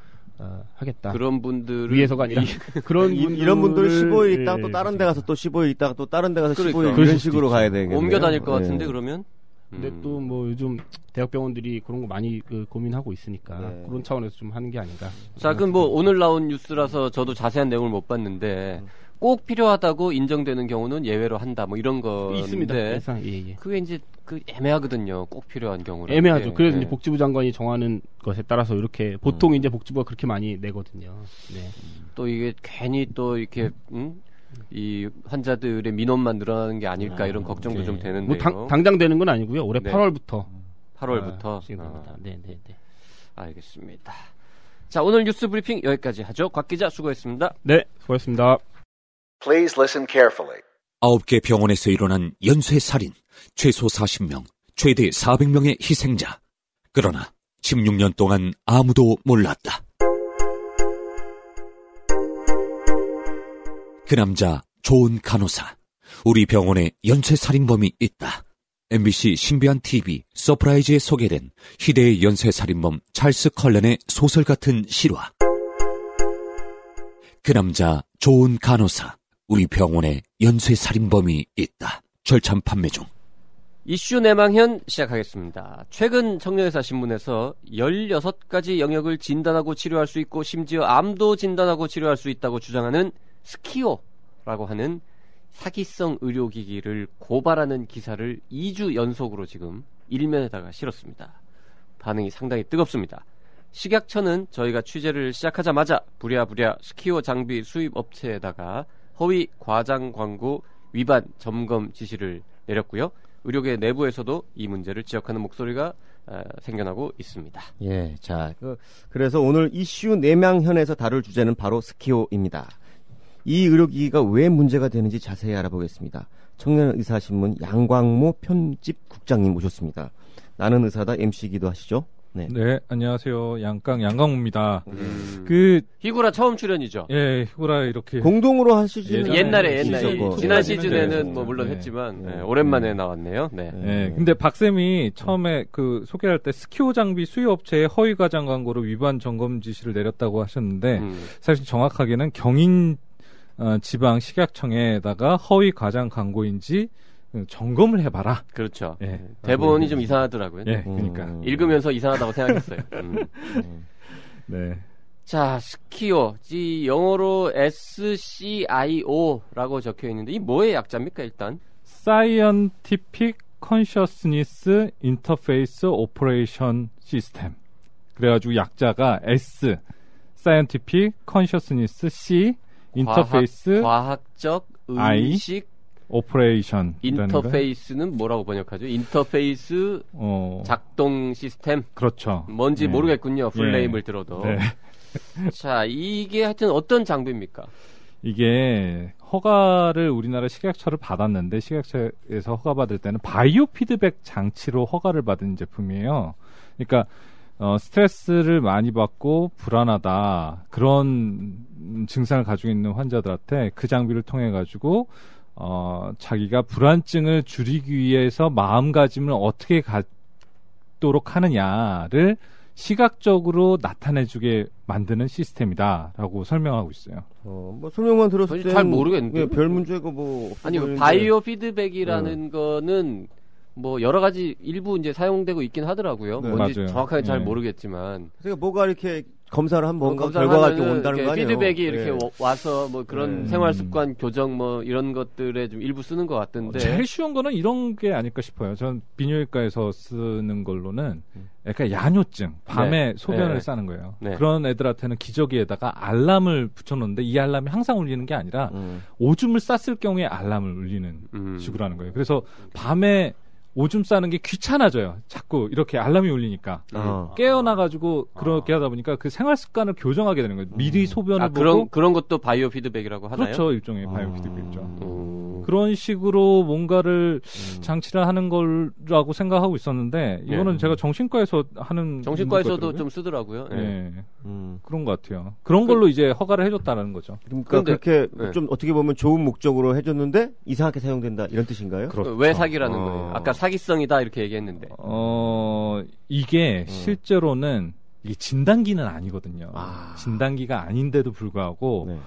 하겠다. 그런 분들을 위해서가 아니라 그런 이런 분들은 15일 있다가 또 예, 다른 데 가서 또 15일 있다가 또 다른 데 가서 그러니까. 15일 이런 그러실 식으로 수도 가야 있죠. 되겠네요. 옮겨 다닐 것 같은데 예. 그러면? 근데 또 뭐 요즘 대학병원들이 그런 거 많이 고민하고 있으니까 네. 그런 차원에서 좀 하는 게 아닌가. 자, 그럼 뭐 오늘 나온 뉴스라서 저도 자세한 내용을 못 봤는데 꼭 필요하다고 인정되는 경우는 예외로 한다. 뭐 이런 거 있습니다. 그래서 예. 그게 이제 그 애매하거든요. 꼭 필요한 경우는. 애매하죠. 그래서 네. 이제 복지부 장관이 정하는 것에 따라서 이렇게 보통 이제 복지부가 그렇게 많이 내거든요. 네. 또 이게 괜히 또 이렇게 이 환자들의 민원만 늘어나는 게 아닐까 이런 걱정도 네. 좀 되는데요. 뭐 당장 되는 건 아니고요. 올해 네. 8월부터 8월부터 시행됩니다. 네. 알겠습니다. 자, 오늘 뉴스 브리핑 여기까지 하죠. 곽 기자 수고했습니다. 네, 수고하셨습니다. Please listen carefully. 9개 병원에서 일어난 연쇄살인, 최소 40명, 최대 400명의 희생자. 그러나 16년 동안 아무도 몰랐다. 그 남자 좋은 간호사. 우리 병원에 연쇄살인범이 있다. MBC 신비한 TV 서프라이즈에 소개된 희대의 연쇄살인범 찰스 컬렌의 소설 같은 실화. 그 남자 좋은 간호사. 우리 병원에 연쇄살인범이 있다. 절찬 판매 중. 이슈 내망현 시작하겠습니다. 최근 청년의사 신문에서 16가지 영역을 진단하고 치료할 수 있고 심지어 암도 진단하고 치료할 수 있다고 주장하는 스키오라고 하는 사기성 의료기기를 고발하는 기사를 2주 연속으로 지금 일면에다가 실었습니다. 반응이 상당히 뜨겁습니다. 식약처는 저희가 취재를 시작하자마자 부랴부랴 스키오 장비 수입 업체에다가 허위 과장 광고 위반 점검 지시를 내렸고요. 의료계 내부에서도 이 문제를 지적하는 목소리가 생겨나고 있습니다. 예, 자, 그래서 오늘 이슈 내망현에서 다룰 주제는 바로 스키오입니다. 이 의료기기가 왜 문제가 되는지 자세히 알아보겠습니다. 청년의사신문 양광모 편집국장님 모셨습니다. 나는 의사다 MC기도 하시죠? 네, 안녕하세요. 양광모입니다. 히구라 처음 출연이죠? 예, 히구라 이렇게. 공동으로 하시지는 옛날에. 있었고. 지난 시즌에는 뭐 물론 했지만, 오랜만에 나왔네요. 네. 네. 근데 박쌤이 처음에 그 소개할 때 스키오 장비 수요업체에 허위 과장 광고로 위반 점검 지시를 내렸다고 하셨는데, 사실 정확하게는 경인 지방 식약청에다가 허위 과장 광고인지 점검을 해봐라. 그렇죠. 예. 대본이 좀 이상하더라고요. 예, 그러니까. 읽으면서 이상하다고 생각했어요. 네. 자, 스키오. 이 영어로 SCIO라고 적혀 있는데, 이 뭐의 약자입니까, 일단? Scientific Consciousness Interface Operation System. 그래가지고 약자가 S, Scientific Consciousness, C, Interface, 과학적 의식, 오퍼레이션. 인터페이스는 뭐라고 번역하죠? 인터페이스 작동 시스템. 그렇죠. 뭔지 네. 모르겠군요. 풀네임을 들어도. 네. 자, 이게 하여튼 어떤 장비입니까? 이게 허가를 우리나라 식약처를 받았는데 식약처에서 허가받을 때는 바이오 피드백 장치로 허가를 받은 제품이에요. 그러니까 스트레스를 많이 받고 불안하다 그런 증상을 가지고 있는 환자들한테 그 장비를 통해 가지고 자기가 불안증을 줄이기 위해서 마음가짐을 어떻게 갖도록 하느냐를 시각적으로 나타내주게 만드는 시스템이다라고 설명하고 있어요. 뭐 설명만 들었을 때 잘 모르겠는데. 예, 별 문제가 뭐 아니 바이오 피드백이라는 거는 뭐 여러 가지 일부 이제 사용되고 있긴 하더라고요. 네, 뭔지 맞아요. 정확하게 잘 네. 모르겠지만. 그러니까 뭐가 이렇게 검사를 하면 뭔가 결과가 이렇게 온다는 거 아니에요? 피드백이 이렇게 예. 와서 뭐 그런 생활 습관 교정 뭐 이런 것들에 좀 일부 쓰는 것 같던데. 제일 쉬운 거는 이런 게 아닐까 싶어요. 전 비뇨기과에서 쓰는 걸로는 약간 야뇨증, 밤에 소변을 싸는 거예요. 네. 그런 애들한테는 기저귀에다가 알람을 붙여놓는데 이 알람이 항상 울리는 게 아니라 오줌을 쌌을 경우에 알람을 울리는 식으로 하는 거예요. 그래서 밤에 오줌 싸는 게 귀찮아져요. 자꾸 이렇게 알람이 울리니까 깨어나가지고 그렇게 하다 보니까 그 생활 습관을 교정하게 되는 거예요. 미리 소변을 보고 그런 것도 바이오 피드백이라고 하나요? 그렇죠. 일종의 바이오 피드백이죠. 그런 식으로 뭔가를 장치를 하는 거라고 생각하고 있었는데 이거는 제가 정신과에서 하는 정신과에서도 좀 쓰더라고요. 네. 그런 것 같아요. 그런 걸로 이제 허가를 해줬다는 거죠. 그러니까 그렇게 좀 어떻게 보면 좋은 목적으로 해줬는데 이상하게 사용된다 이런 뜻인가요? 그렇죠. 왜 사기라는 거예요? 아까 사기성이다 이렇게 얘기했는데. 이게 실제로는 이게 진단기는 아니거든요. 진단기가 아닌데도 불구하고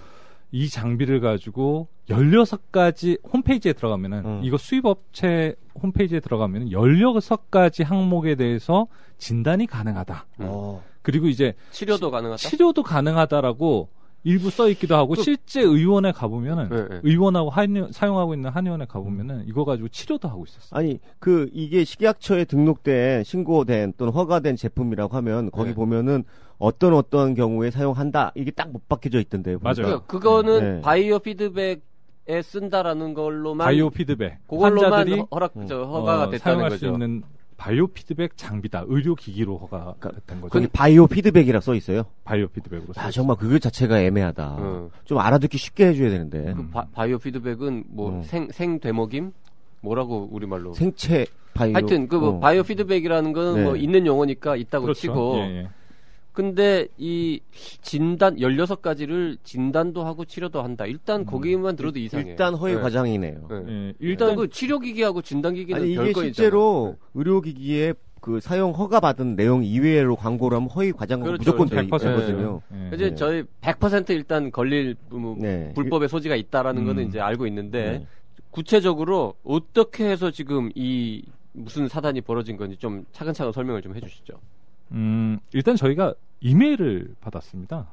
이 장비를 가지고 16가지 홈페이지에 들어가면은 이거 수입업체 홈페이지에 들어가면은 16가지 항목에 대해서 진단이 가능하다. 그리고 이제 치료도 가능하다. 치료도 가능하다라고 일부 써 있기도 하고 실제 의원에 가보면은 의원하고 사용하고 있는 한의원에 가보면은 이거 가지고 치료도 하고 있었어요. 아니 이게 식약처에 등록된 신고된 또는 허가된 제품이라고 하면 거기 보면은 어떤 경우에 사용한다 이게 딱 못 박혀져 있던데요. 맞아요. 그거는 바이오 피드백에 쓴다라는 걸로만 바이오 피드백 그걸로만 환자들이 허가가 됐다는 사용할 거죠. 수 있는 바이오 피드백 장비다. 의료기기로 허가가 됐던 거죠. 거기 바이오 피드백이라 써 있어요. 바이오 피드백으로. 정말 그거 자체가 애매하다. 좀 알아듣기 쉽게 해줘야 되는데. 바이오 피드백은 뭐 생되먹임? 뭐라고 우리말로? 생체 바이오. 하여튼 바이오 피드백이라는 거는 뭐 있는 용어니까 있다고 그렇죠. 치고. 근데 이 진단 16가지를 진단도 하고 치료도 한다. 일단 거기만 들어도 이상해요. 일단 허위 과장이네요. 일단 그 치료기기하고 진단기기는 이게 별거이잖아요. 실제로 의료기기에 그 사용 허가 받은 내용 이외로 광고를 하면 허위 과장으로 무조건 100%거든요. 이제 저희 100% 일단 걸릴 불법의 소지가 있다라는 거는 이제 알고 있는데 구체적으로 어떻게 해서 지금 이 무슨 사단이 벌어진 건지 좀 차근차근 설명을 좀 해주시죠. 일단 저희가 이메일을 받았습니다.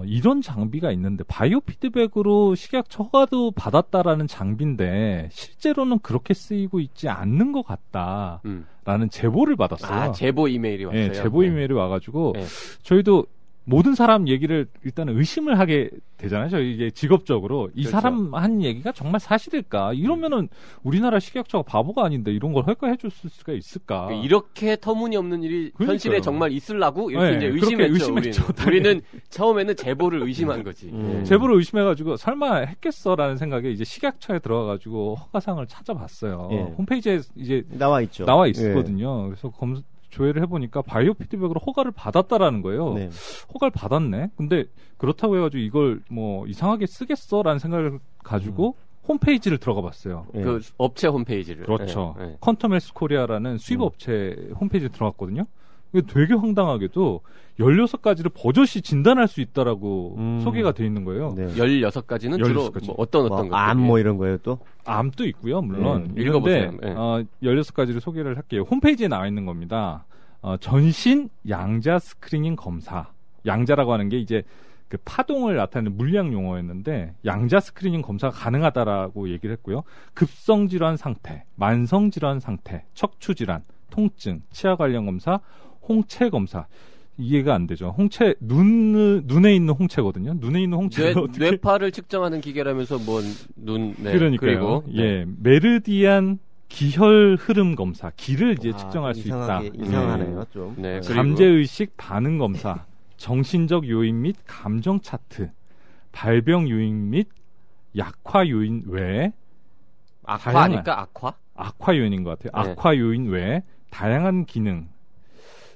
이런 장비가 있는데 바이오 피드백으로 식약처 허가도 받았다라는 장비인데 실제로는 그렇게 쓰이고 있지 않는 것 같다라는 제보를 받았어요. 제보 이메일이 왔어요. 네, 제보 이메일이 와가지고 저희도 모든 사람 얘기를 일단은 의심을 하게 되잖아요. 저희 이게 직업적으로 이 사람 한 얘기가 정말 사실일까? 이러면은 우리나라 식약처가 바보가 아닌데 이런 걸 허가해 줬을 수가 있을까? 이렇게 터무니없는 일이 현실에 정말 있으려고 이렇게 이제 의심했죠. 우리는 처음에는 제보를 의심한 거지. 제보를 의심해가지고 설마 했겠어라는 생각에 이제 식약처에 들어가가지고 허가상을 찾아봤어요. 홈페이지에 이제 나와 있거든요. 그래서 조회를 해보니까 바이오 피드백으로 허가를 받았다라는 거예요. 허가를 받았네. 근데 그렇다고 해가지고 이걸 뭐 이상하게 쓰겠어라는 생각을 가지고 홈페이지를 들어가 봤어요. 그 업체 홈페이지를. 그렇죠. 컨터멜스 코리아라는 수입업체 홈페이지에 들어갔거든요. 되게 황당하게도 16가지를 버젓이 진단할 수 있다라고 소개가 돼 있는 거예요. 16가지는 주로 뭐 어떤 것들이? 암 뭐 이런 거예요 또? 암도 있고요, 물론. 읽어보세요. 16가지를 소개를 할게요. 홈페이지에 나와 있는 겁니다. 전신 양자 스크리닝 검사. 양자라고 하는 게 이제 그 파동을 나타내는 물리학 용어였는데 양자 스크리닝 검사가 가능하다라고 얘기를 했고요. 급성 질환 상태, 만성 질환 상태, 척추 질환, 통증, 치아 관련 검사, 홍채 검사. 이해가 안 되죠. 홍채 눈에 있는 홍채거든요. 눈에 있는 홍채 뇌파를 측정하는 기계라면서 그러니까요. 그리고 메르디안 기혈 흐름 검사, 기를 이제 측정할 수 있다. 이상하네요, 좀. 잠재 의식 반응 검사, 정신적 요인 및 감정 차트, 발병 요인 및 약화 요인 외에 악화니까 악화 요인인 것 같아요. 악화 요인 외에 다양한 기능,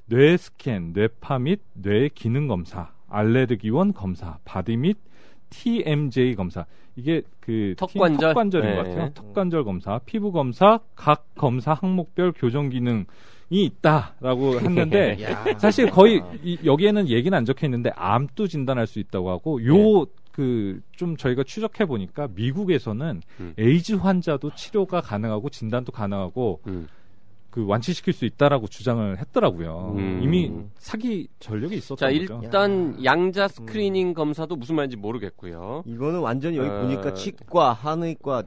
뇌 스캔, 뇌파 및 뇌 기능 검사, 알레르기원 검사, 바디 및 TMJ 검사. 이게 그 턱관절인 것 같아요. 턱관절 검사, 피부 검사, 각 검사 항목별 교정 기능이 있다라고 했는데 사실 거의 여기에는 얘기는 안 적혀 있는데 암도 진단할 수 있다고 하고 좀 저희가 추적해 보니까 미국에서는 에이즈 환자도 치료가 가능하고 진단도 가능하고 그 완치시킬 수 있다라고 주장을 했더라고요. 이미 사기 전력이 있었던 거죠. 일단 양자 스크리닝 검사도 무슨 말인지 모르겠고요. 이거는 완전히 여기 보니까 치과, 한의과,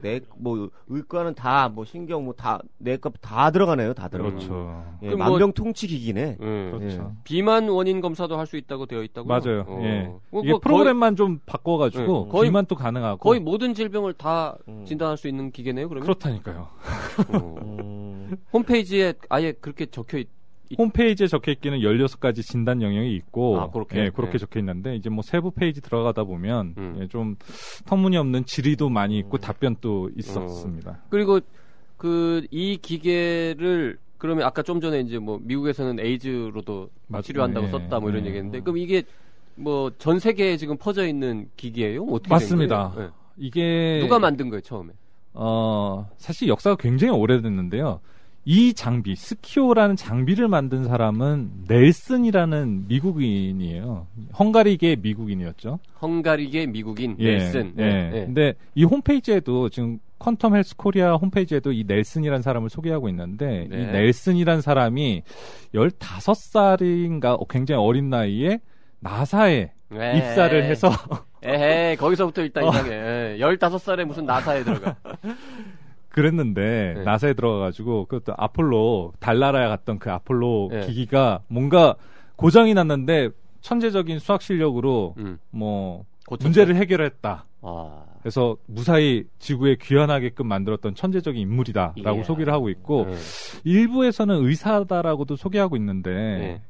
의과는 다 뭐 신경 뭐 다 내과 다 들어가네요. 다 들어가. 그렇죠. 만병통치 기기네. 그렇죠. 비만 원인 검사도 할 수 있다고 되어 있다고요. 맞아요. 이게 프로그램만 좀 바꿔가지고 비만도 가능하고 거의 모든 질병을 다 진단할 수 있는 기계네요. 그러면 그렇다니까요. 홈페이지에 아예 그렇게 적혀 홈페이지에 적혀 있기는 16가지 진단 영역이 있고 그렇게 예, 그렇게 적혀 있는데 이제 뭐 세부 페이지 들어가다 보면 예, 좀 터무니없는 질의도 많이 있고 답변도 있었습니다. 그리고 이 기계를 그러면 아까 좀 전에 이제 뭐 미국에서는 에이즈로도 치료한다고 썼다 뭐 이런 얘기했는데 그럼 이게 뭐 전 세계에 지금 퍼져 있는 기계예요? 어떻게 맞습니다. 된 거예요? 네. 이게 누가 만든 거예요 처음에? 사실 역사가 굉장히 오래됐는데요. 이 장비, 스키오라는 장비를 만든 사람은 넬슨이라는 미국인이에요. 헝가리계 미국인이었죠. 헝가리계 미국인 넬슨. 네. 근데 이 홈페이지에도 지금 퀀텀 헬스 코리아 홈페이지에도 이 넬슨이라는 사람을 소개하고 있는데 이 넬슨이라는 사람이 15살인가 굉장히 어린 나이에 나사에 입사를 해서 거기서부터 일단 이상해. 15살에 무슨 나사에 들어가. 그랬는데 나사에 들어가가지고 그것도 아폴로 달나라에 갔던 그 아폴로 기기가 뭔가 고장이 났는데 천재적인 수학 실력으로 뭐 문제를 해결했다. 그래서 무사히 지구에 귀환하게끔 만들었던 천재적인 인물이다라고 소개를 하고 있고 일부에서는 의사다라고도 소개하고 있는데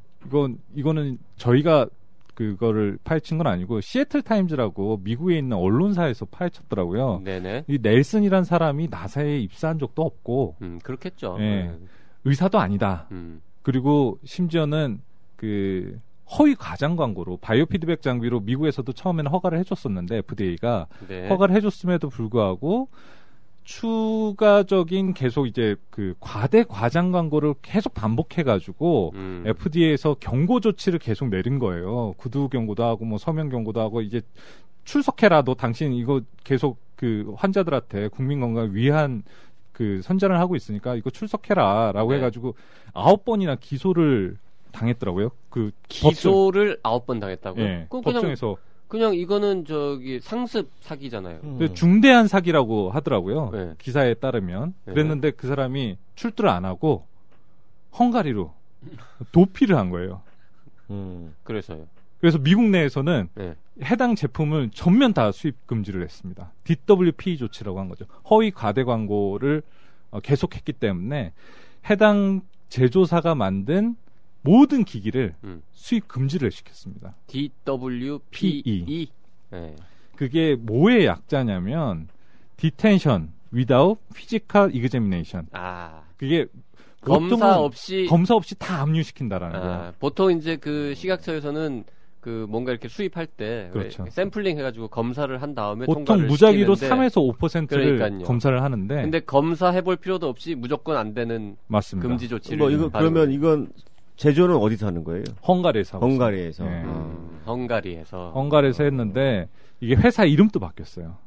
이거는 저희가 그거를 파헤친 건 아니고 시애틀 타임즈라고 미국에 있는 언론사에서 파헤쳤더라고요. 네네. 이 넬슨이란 사람이 나사에 입사한 적도 없고, 그렇겠죠. 의사도 아니다. 그리고 심지어는 그 허위 과장 광고로 바이오 피드백 장비로 미국에서도 처음에는 허가를 해줬었는데 FDA가 허가를 해줬음에도 불구하고 추가적인 계속 이제 그 과대 과장 광고를 계속 반복해가지고 FDA에서 경고 조치를 계속 내린 거예요. 구두 경고도 하고 뭐 서명 경고도 하고 이제 출석해라도 당신 이거 계속 그 환자들한테 국민 건강을 위한 그 선전을 하고 있으니까 이거 출석해라라고 해가지고 9번이나 기소를 당했더라고요. 그 기소를 9번 당했다고요? 네, 법정에서. 그냥 이거는 상습 사기잖아요. 중대한 사기라고 하더라고요. 기사에 따르면. 그랬는데 그 사람이 출두를 안 하고 헝가리로 도피를 한 거예요. 그래서요. 그래서 미국 내에서는 해당 제품을 전면 다 수입 금지를 했습니다. DWP 조치라고 한 거죠. 허위 과대 광고를 계속했기 때문에 해당 제조사가 만든 모든 기기를 수입 금지를 시켰습니다. DWPE. 그게 뭐의 약자냐면 Detention Without Physical Examination. 그게 검사 없이 다 압류시킨다라는 거예요. 보통 이제 그 식약처에서는 그 뭔가 이렇게 수입할 때 그렇죠. 샘플링 해가지고 검사를 한 다음에 보통 통과를 무작위로 시키는데 3에서 5%를 그러니까요. 검사를 하는데 근데 검사해볼 필요도 없이 무조건 안 되는 맞습니다. 금지 조치를 그러면 이건 제조는 어디서 하는 거예요? 헝가리에서. 헝가리에서. 헝가리에서 했는데 이게 회사 이름도 바뀌었어요.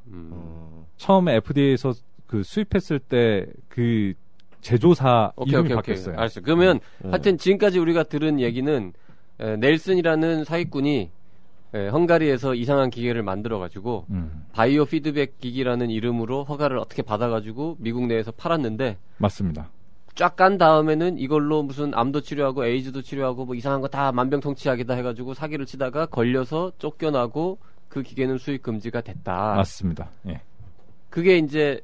처음에 FDA에서 그 수입했을 때 그 제조사 이름이 바뀌었어요. 알았어. 그러면 하여튼 지금까지 우리가 들은 얘기는 넬슨이라는 사기꾼이 헝가리에서 이상한 기계를 만들어가지고 바이오 피드백 기기라는 이름으로 허가를 어떻게 받아가지고 미국 내에서 팔았는데 맞습니다. 쫙 간 다음에는 이걸로 무슨 암도 치료하고 에이즈도 치료하고 뭐 이상한 거 다 만병통치약이다 해가지고 사기를 치다가 걸려서 쫓겨나고 그 기계는 수입 금지가 됐다. 맞습니다. 예. 그게 이제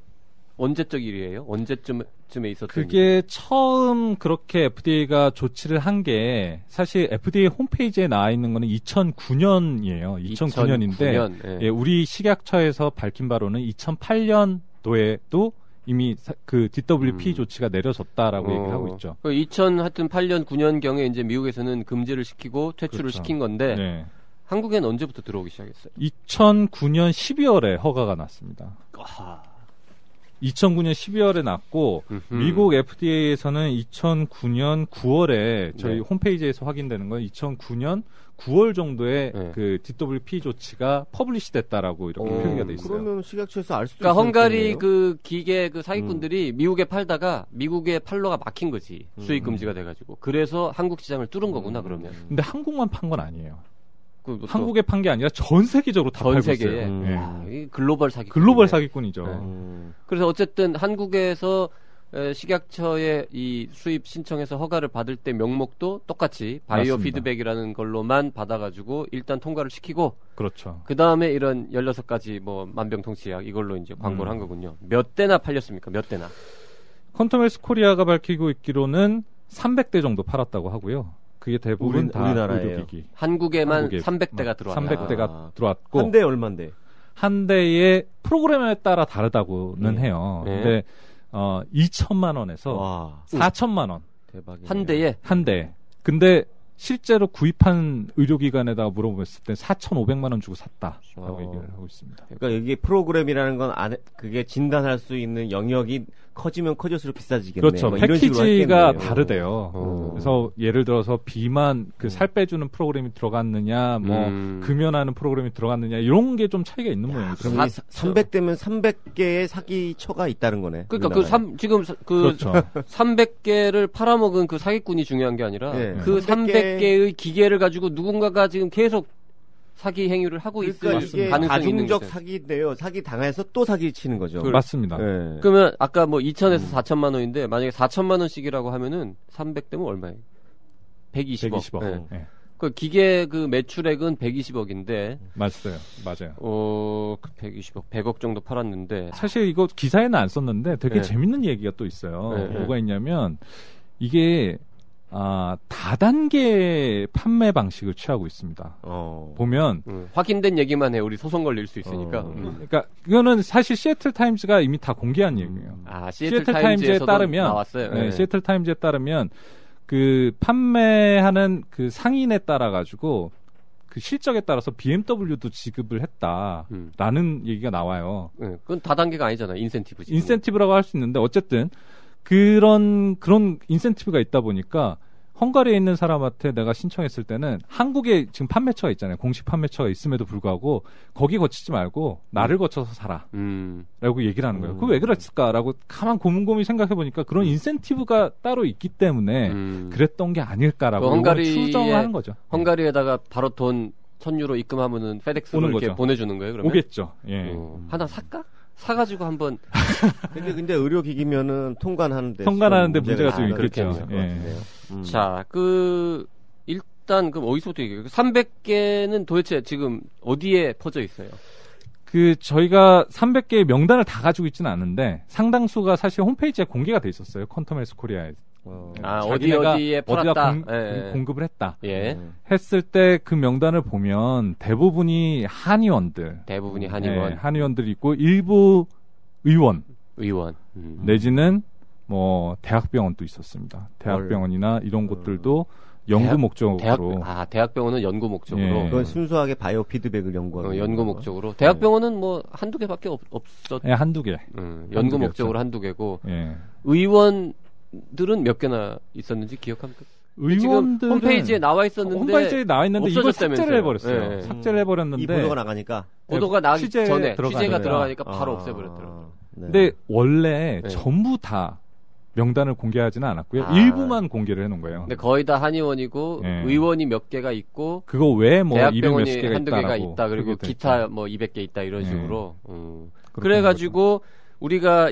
언제적 일이에요? 언제쯤에 있었던 그게 일이에요? 처음 그렇게 FDA가 조치를 한 게 사실 FDA 홈페이지에 나와 있는 거는 2009년이에요. 2009년인데 예, 우리 식약처에서 밝힌 바로는 2008년도에도 이미 그 DWP 조치가 내려졌다라고 얘기를 하고 있죠. 2008년 9년경에 이제 미국에서는 금지를 시키고 퇴출을 그렇죠. 시킨 건데 한국에는 언제부터 들어오기 시작했어요? 2009년 12월에 허가가 났습니다. 2009년 12월에 났고 미국 FDA에서는 2009년 9월에 저희 홈페이지에서 확인되는 건 2009년 9월 정도에 그 DWP 조치가 퍼블리시 됐다라고 이렇게 표기가 돼 있어요. 그러면 식약처에서 알 수도 그러니까 헝가리 그 기계 그 사기꾼들이 미국에 팔다가 미국의 판로가 막힌 거지. 수입 금지가 돼가지고. 그래서 한국 시장을 뚫은 거구나 그러면. 근데 한국만 판 건 아니에요. 한국에 판 게 아니라 전 세계적으로 다 팔고 있어요. 글로벌 사기꾼. 글로벌 사기꾼이죠. 그래서 어쨌든 한국에서 식약처에 이 수입 신청해서 허가를 받을 때 명목도 똑같이 바이오 맞습니다. 피드백이라는 걸로만 받아가지고 일단 통과를 시키고 그렇죠. 그 다음에 이런 16가지 뭐 만병통치약 이걸로 이제 광고를 한 거군요. 몇 대나 팔렸습니까? 몇 대나? 퀀텀 헬스 코리아가 밝히고 있기로는 300대 정도 팔았다고 하고요. 그게 대부분 다 우리나라예요. 의료기기. 한국에만 300대가 들어왔다. 300대가 들어왔고 한 대에 얼만데? 한 대의 프로그램에 따라 다르다고는 해요. 근데 2천만 원에서 4천만 원. 대박이네. 한 대에? 한 대. 근데 실제로 구입한 의료기관에다가 물어봤을 때 4,500만 원 주고 샀다라고 얘기를 하고 있습니다. 그러니까 여기 프로그램이라는 건 그게 진단할 수 있는 영역이 커지면 커질수록 비싸지겠네요. 그렇죠. 뭐 이런 식으로 패키지가 했겠네요. 다르대요. 그래서 예를 들어서 비만 그 살 빼주는 프로그램이 들어갔느냐, 뭐 금연하는 프로그램이 들어갔느냐 이런 게 좀 차이가 있는 모양이죠. 그럼 300대면 300개의 사기처가 있다는 거네. 그러니까 지금 그렇죠. 300개를 팔아먹은 그 사기꾼이 중요한 게 아니라 그 300개의 기계를 가지고 누군가가 지금 계속 사기 행위를 하고 그러니까 있을 이게 가능성이 있는 가중적 거죠. 사기인데요. 사기 당해서 또 사기 치는 거죠. 맞습니다. 네. 그러면 아까 뭐 2천에서 4천만 원인데 만약에 4천만 원씩이라고 하면은 300대면 얼마예요? 120억. 120억. 네. 네. 그 기계 그 매출액은 120억인데 맞아요. 120억, 100억 정도 팔았는데 사실 이거 기사에는 안 썼는데 되게 재밌는 얘기가 또 있어요. 뭐가 있냐면 이게 다단계 판매 방식을 취하고 있습니다. 보면 확인된 얘기만 해. 우리 소송 걸릴 수 있으니까. 그러니까 이거는 사실 시애틀 타임즈가 이미 다 공개한 얘기예요. 시애틀 타임즈에 따르면 나왔어요. 네, 시애틀 타임즈에 따르면 그 판매하는 그 상인에 따라 가지고 그 실적에 따라서 BMW도 지급을 했다라는 얘기가 나와요. 그건 다단계가 아니잖아요. 인센티브지. 인센티브라고 할 수 있는데 어쨌든 그런 인센티브가 있다 보니까 헝가리에 있는 사람한테 내가 신청했을 때는 한국에 지금 판매처가 있잖아요. 공식 판매처가 있음에도 불구하고 거기 거치지 말고 나를 거쳐서 사라. 라고 얘기를 하는 거예요. 그거 왜 그랬을까라고 가만 고민고민 생각해 보니까 그런 인센티브가 따로 있기 때문에 그랬던 게 아닐까라고 추정을 하는 거죠. 헝가리에다가 바로 돈 1,000유로 입금하면은 페덱스로 이렇게 거죠. 보내주는 거예요. 그러면? 오겠죠. 예. 하나 살까? 사가지고 한번. 근데 의료기기면은 통관하는데 문제가 좀 있겠죠. 예. 자, 일단 그럼 어디서부터 얘기해요? 300개는 도대체 지금 어디에 퍼져 있어요? 저희가 300개의 명단을 다 가지고 있지는 않은데 상당수가 사실 홈페이지에 공개가 돼 있었어요. 퀀텀 코리아에. 어디에 팔았다. 공급을 했다. 예. 했을 때 그 명단을 보면 대부분이 한의원들. 한의원들이 있고 일부 의원. 내지는 뭐 대학병원도 있었습니다. 대학병원이나 이런 곳들도 연구 목적으로. 대학병원은 연구 목적으로. 그건 순수하게 바이오 피드백을 연구하는. 연구 목적으로. 대학병원은 뭐 한두 개밖에 없었. 네, 한두 개. 연구 목적으로 한두 개고. 의원들은 몇 개나 있었는지 기억합니까? 의원들 홈페이지에 나와 있었는데 이걸 삭제를 해버렸어요. 삭제를 해버렸는데 이 보도가 나가니까 보도가 나기 전에 취재가 들어가니까 바로 없애버렸더라고요. 근데 원래 전부 다 명단을 공개하지는 않았고요. 일부만 공개를 해놓은 거예요. 근데 거의 다 한의원이고 의원이 몇 개가 있고 그거 외에 뭐 대학병원이 한두 개가 있다. 그리고 기타 뭐 200개 있다 이런 식으로. 그래가지고 우리가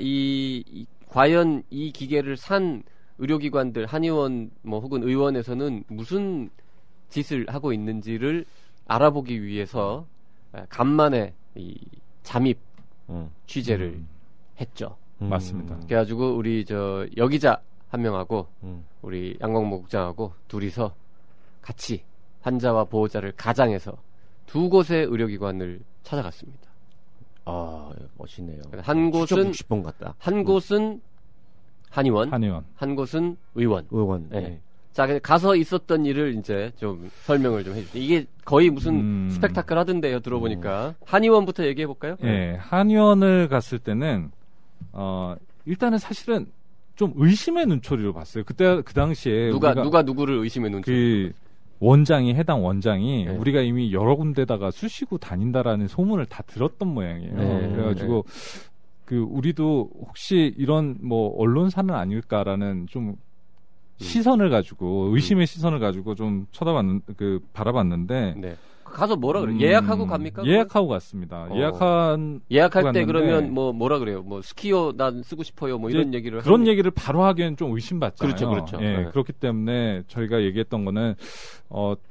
과연 이 기계를 산 의료기관들 한의원 뭐 혹은 의원에서는 무슨 짓을 하고 있는지를 알아보기 위해서 간만에 잠입 취재를 했죠. 맞습니다. 그래가지고 우리 여기자 한 명하고 우리 양광모 국장하고 둘이서 같이 환자와 보호자를 가장해서 두 곳의 의료기관을 찾아갔습니다. 멋있네요. 한 곳은 60번 같다. 한 곳은 한의원, 한 곳은 의원. 네. 자, 가서 있었던 일을 이제 좀 설명을 좀 해주세요. 이게 거의 무슨 스펙타클 하던데요, 들어보니까. 한의원부터 얘기해 볼까요? 네, 한의원을 갔을 때는 일단은 사실은 좀 의심의 눈초리로 봤어요. 그 당시에 누가 누구를 의심의 눈초리? 해당 원장이 우리가 이미 여러 군데다가 쑤시고 다닌다라는 소문을 다 들었던 모양이에요. 그래가지고 우리도 혹시 이런 뭐 언론사는 아닐까라는 좀 시선을 가지고 의심의 시선을 가지고 좀 바라봤는데 가서 뭐라 그래요? 예약하고 갑니까? 예약하고 갔습니다. 예약할 때 그러면 뭐라 그래요? 뭐 스키어 난 쓰고 싶어요. 뭐 이런 얘기를 그런 얘기를 바로 하기엔 좀 의심받잖아요. 그렇죠. 예, 네. 그렇기 때문에 저희가 얘기했던 거는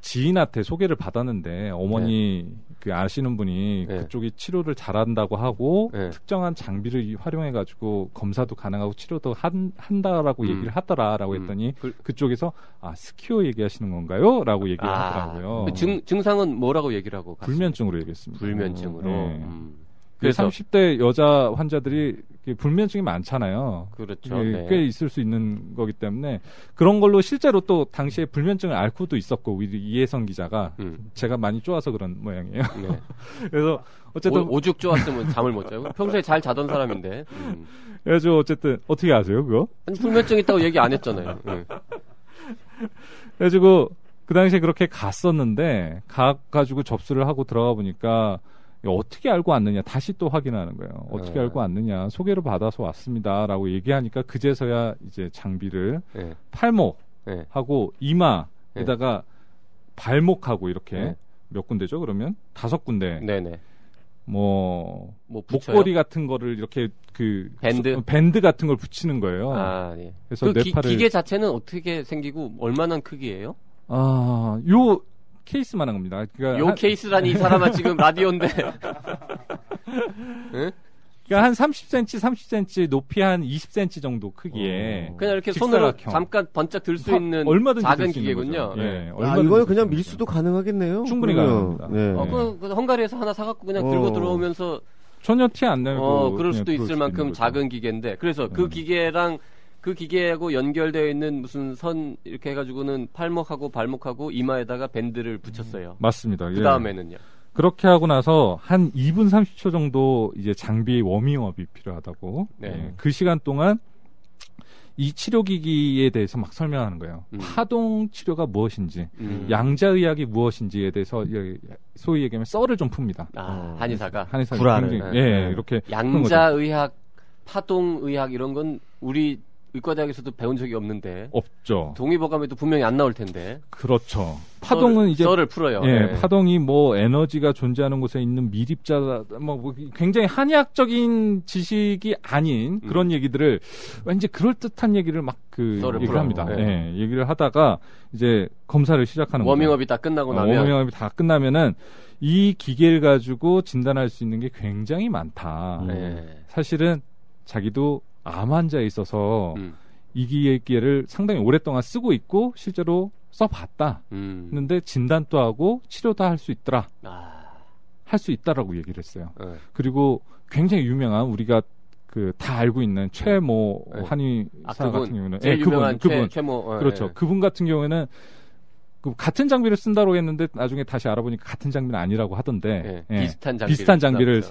지인한테 소개를 받았는데 어머니 그 아시는 분이 그쪽이 치료를 잘한다고 하고 특정한 장비를 활용해 가지고 검사도 가능하고 치료도 한다라고 얘기를 하더라라고 했더니 그쪽에서 스키어 얘기하시는 건가요? 라고 얘기를 하더라고요. 그 증상은 뭐라고 얘기를 하고 갔습니까? 불면증으로 얘기했습니다. 불면증으로. 네. 그래서 30대 여자 환자들이 불면증이 많잖아요. 그렇죠. 꽤 있을 수 있는 거기 때문에 그런 걸로 실제로 또 당시에 불면증을 앓고도 있었고 우리 이혜성 기자가 제가 많이 쪼아서 그런 모양이에요. 네. 그래서 어쨌든 오죽 쪼았으면 잠을 못 자요. 평소에 잘 자던 사람인데. 그래서 어쨌든 어떻게 아세요 그거? 아니, 불면증 있다고 얘기 안 했잖아요. 그래가지고 그 당시에 그렇게 갔었는데 가가지고 접수를 하고 들어가 보니까 어떻게 알고 왔느냐 다시 또 확인하는 거예요. 어떻게 알고 왔느냐 소개를 받아서 왔습니다라고 얘기하니까 그제서야 이제 장비를 팔목하고 이마에다가 발목하고 이렇게 몇 군데죠 그러면 5군데. 네네. 뭐 목걸이 같은 거를 이렇게 밴드 같은 걸 붙이는 거예요. 예. 그래서 그 기계 자체는 어떻게 생기고 얼마나 크기예요? 요 케이스만한 겁니다. 그러니까 요 케이스라니 이 사람아 지금 라디오인데. 응? 그러니까 한 30cm 높이 한 20cm 정도 크기에 그냥 이렇게 손으로 잠깐 번쩍 들 수 있는 얼마든지 작은 기계군요. 이거는 그냥 밀수도 가능하겠네요. 충분히 가능합니다. 그 헝가리에서 하나 사갖고 그냥 들고 들어오면서 전혀 티 안 나고 그럴 수도 있을 만큼 작은 기계인데 그래서 그 기계랑 그 기계하고 연결되어 있는 무슨 선 이렇게 해가지고는 팔목하고 발목하고 이마에다가 밴드를 붙였어요. 맞습니다. 그 다음에는요. 그렇게 하고 나서 한 2분 30초 정도 이제 장비 워밍업이 필요하다고. 그 시간 동안 이 치료기기에 대해서 막 설명하는 거예요. 파동 치료가 무엇인지, 양자의학이 무엇인지에 대해서 소위 얘기하면 썰을 좀 풉니다. 한의사가 불안을. 이렇게 양자의학, 파동의학 이런 건 우리 의과대학에서도 배운 적이 없는데 없죠. 동의보감에도 분명히 안 나올 텐데. 그렇죠. 파동은 이제 썰을 풀어요. 파동이 뭐 에너지가 존재하는 곳에 있는 미립자 뭐 굉장히 한의학적인 지식이 아닌 그런 얘기들을 왠지 그럴 듯한 얘기를 막 얘기를 합니다. 얘기를 하다가 이제 검사를 시작하는 거죠. 워밍업이 다 끝나고 나면 워밍업이 다 끝나면은 이 기계를 가지고 진단할 수 있는 게 굉장히 많다. 사실은 자기도 암 환자에 있어서 이 기계를 상당히 오랫동안 쓰고 있고 실제로 써봤다. 근데 진단도 하고 치료도 할 수 있더라. 할 수 있다라고 얘기를 했어요. 그리고 굉장히 유명한 우리가 다 알고 있는 최모 한의사 같은 경우는 제일 유명한 그분 최모 그렇죠. 그분 같은 경우에는 같은 장비를 쓴다고 했는데 나중에 다시 알아보니까 같은 장비는 아니라고 하던데 비슷한 장비를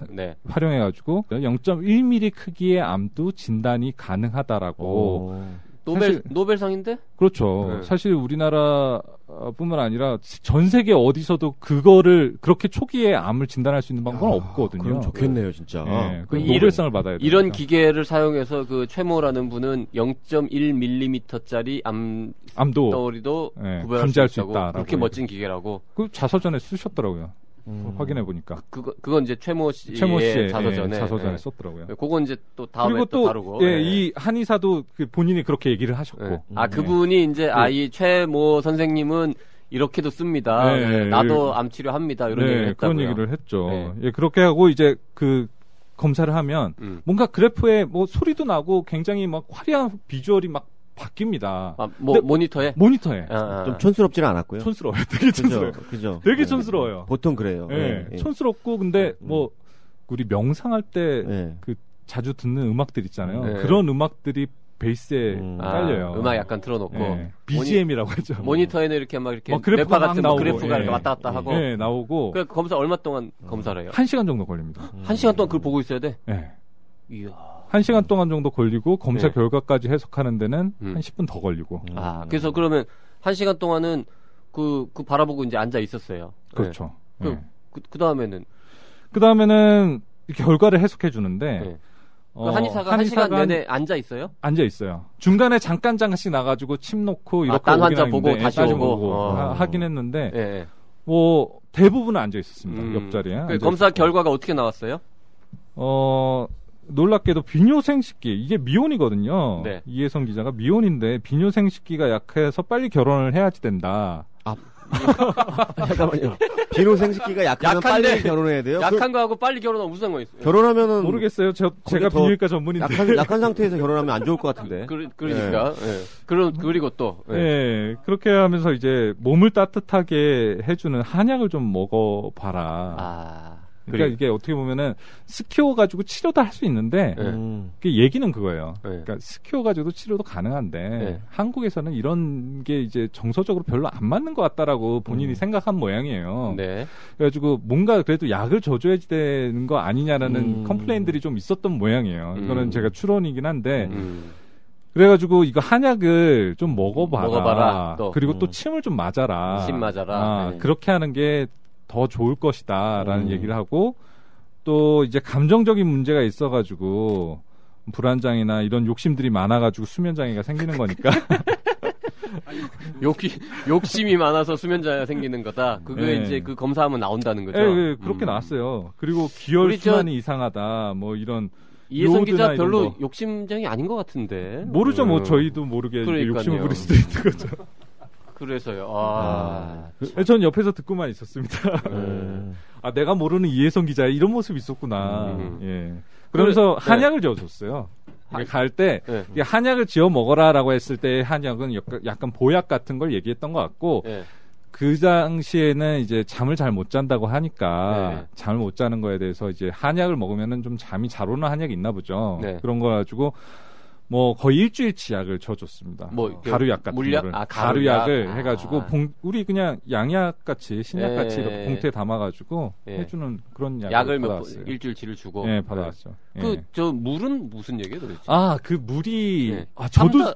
활용해가지고 0.1mm 크기의 암도 진단이 가능하다라고. 노벨상인데? 그렇죠. 사실 우리나라뿐만 아니라 전 세계 어디서도 그거를 그렇게 초기에 암을 진단할 수 있는 방법은 없거든요. 그럼 좋겠네요, 진짜. 노벨상을 받아야 돼요. 이런 기계를 사용해서 그 최모라는 분은 0.1mm짜리 암도 덩어리도 구별할 수 있다고. 그렇게 멋진 기계라고. 그 자서전에 쓰셨더라고요. 확인해 보니까 그건 이제 최모 씨의 자서전에 썼더라고요. 그건 이제 또 다음에 그리고 또 다루고. 이 한의사도 본인이 그렇게 얘기를 하셨고. 그분이 이제 이 최모 선생님은 이렇게도 씁니다. 나도 암 치료합니다. 이런 얘기를 했다고요. 그런 얘기를 했죠. 그렇게 하고 이제 검사를 하면 뭔가 그래프에 뭐 소리도 나고 굉장히 막 화려한 비주얼이 막 바뀝니다. 모니터에? 모니터에. 좀 촌스럽지는 않았고요. 촌스러워요. 되게 촌스러워요. 그죠. 되게 촌스러워요. 보통 그래요. 촌스럽고 근데 우리 명상할 때 자주 듣는 음악들 있잖아요. 그런 음악들이 베이스에 깔려요. 음악 약간 틀어놓고 BGM이라고 하죠. 모니터에는 이렇게 그래프가 같은 그래프가 이렇게 왔다 갔다 하고. 나오고. 그 검사 얼마 동안 검사를 해요? 1시간 정도 걸립니다. 1시간 동안 그걸 보고 있어야 돼? 이야. 1시간 동안 정도 걸리고 검사 결과까지 해석하는 데는 한 10분 더 걸리고. 그래서 그러면 1시간 동안은 그 바라보고 이제 앉아 있었어요. 그렇죠. 그 다음에는 이렇게 결과를 해석해 주는데 한의사가 1시간 내내 앉아 있어요? 앉아 있어요. 중간에 잠깐씩 나가지고 침 놓고 이렇게 딴 환자 보고 다시 오고 하긴 했는데 뭐 대부분은 앉아 있었습니다. 옆자리에. 그 검사 결과가 어떻게 나왔어요? 놀랍게도 비뇨생식기 이게 미혼이거든요. 네. 이혜성 기자가 미혼인데 비뇨생식기가 약해서 빨리 결혼을 해야지 된다. 잠깐만요. 비뇨생식기가 약하면 빨리 결혼해야 돼요? 약한 거하고 빨리 결혼하면 무슨 상관이 있어요? 결혼하면은 모르겠어요. 제가 비뇨기과 전문인데. 약한 상태에서 결혼하면 안 좋을 것 같은데. 그러니까. 네. 그리고 또. 네. 그렇게 하면서 이제 몸을 따뜻하게 해주는 한약을 좀 먹어봐라. 그러니까 이게 어떻게 보면은 스키오 가지고 치료도 할 수 있는데 그 얘기는 그거예요. 그러니까 스키오 가지고도 치료도 가능한데 한국에서는 이런 게 이제 정서적으로 별로 안 맞는 것 같다라고 본인이 생각한 모양이에요. 네. 그래가지고 뭔가 그래도 약을 줘줘야 되는 거 아니냐라는 컴플레인들이 좀 있었던 모양이에요. 이거는 제가 추론이긴 한데. 그래가지고 이거 한약을 좀 먹어봐라. 그리고 또 침을 좀 맞아라. 침 맞아라. 그렇게 하는 게 더 좋을 것이다라는 얘기를 하고 또 이제 감정적인 문제가 있어가지고 불안장애나 이런 욕심들이 많아가지고 수면장애가 생기는 거니까 욕심이 많아서 수면장애가 생기는 거다. 그게 이제 그 검사하면 나온다는 거죠. 네, 그렇게 나왔어요. 그리고 기혈 순환이 이상하다. 뭐 이런 이혜성 기자 별로 욕심장이 아닌 것 같은데. 모르죠. 뭐 저희도 모르게 욕심을 부릴 수도 있는 거죠. 그래서요. 전 옆에서 듣고만 있었습니다. 내가 모르는 이혜성 기자 이런 모습이 있었구나. 예. 그러면서 한약을 지어줬어요. 갈 때 한약을 지어 먹어라라고 했을 때 한약은 약간 보약 같은 걸 얘기했던 것 같고 그 당시에는 이제 잠을 잘 못 잔다고 하니까 잠을 못 자는 거에 대해서 이제 한약을 먹으면은 좀 잠이 잘 오는 한약이 있나 보죠. 그런 거 가지고. 뭐 거의 일주일치 약을 줘줬습니다. 뭐 가루약 같은 물약? 거를 가루약을 해가지고 우리 그냥 양약 같이 신약 같이 이렇게 봉투에 담아가지고 해주는 그런 약을 받아왔어요. 일주일치를 주고. 네, 받아왔죠. 저 물은 무슨 얘기예요, 도대체? 그 물이 저도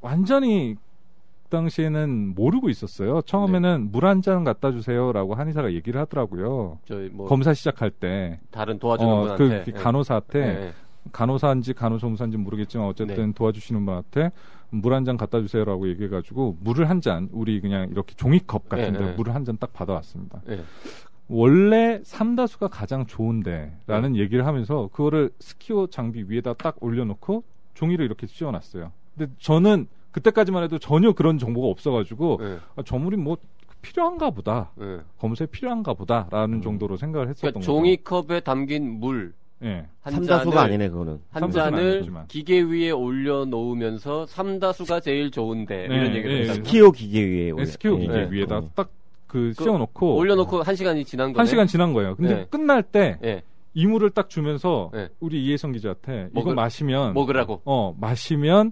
완전히 그 당시에는 모르고 있었어요. 처음에는 물 한 잔 갖다 주세요라고 한의사가 얘기를 하더라고요. 검사 시작할 때 다른 도와주는 분한테 그 간호사한테. 간호사인지 간호조무사인지 모르겠지만 어쨌든 도와주시는 분한테 물 한 잔 갖다 주세요라고 얘기해가지고 물을 한 잔 우리 그냥 이렇게 종이컵 같은데 물을 한 잔 딱 받아왔습니다. 원래 삼다수가 가장 좋은데라는 얘기를 하면서 그거를 스키오 장비 위에다 딱 올려놓고 종이를 이렇게 씌워놨어요. 근데 저는 그때까지만 해도 전혀 그런 정보가 없어가지고 저 물이 뭐 필요한가 보다. 검사에 필요한가 보다라는 정도로 생각을 했었던 거죠. 종이컵에 담긴 물 삼다수가 아니네 그거는. 한 잔을 기계 위에 올려놓으면서 삼다수가 제일 좋은데 이런 얘기를 했어요. 스키오 기계 위에 스키오 기계 위에다 딱 씌워놓고 올려놓고 1시간이 지난 거네. 1시간 지난 거예요. 근데 끝날 때 이물을 딱 주면서 우리 이혜성 기자한테 이거 마시면 먹으라고. 마시면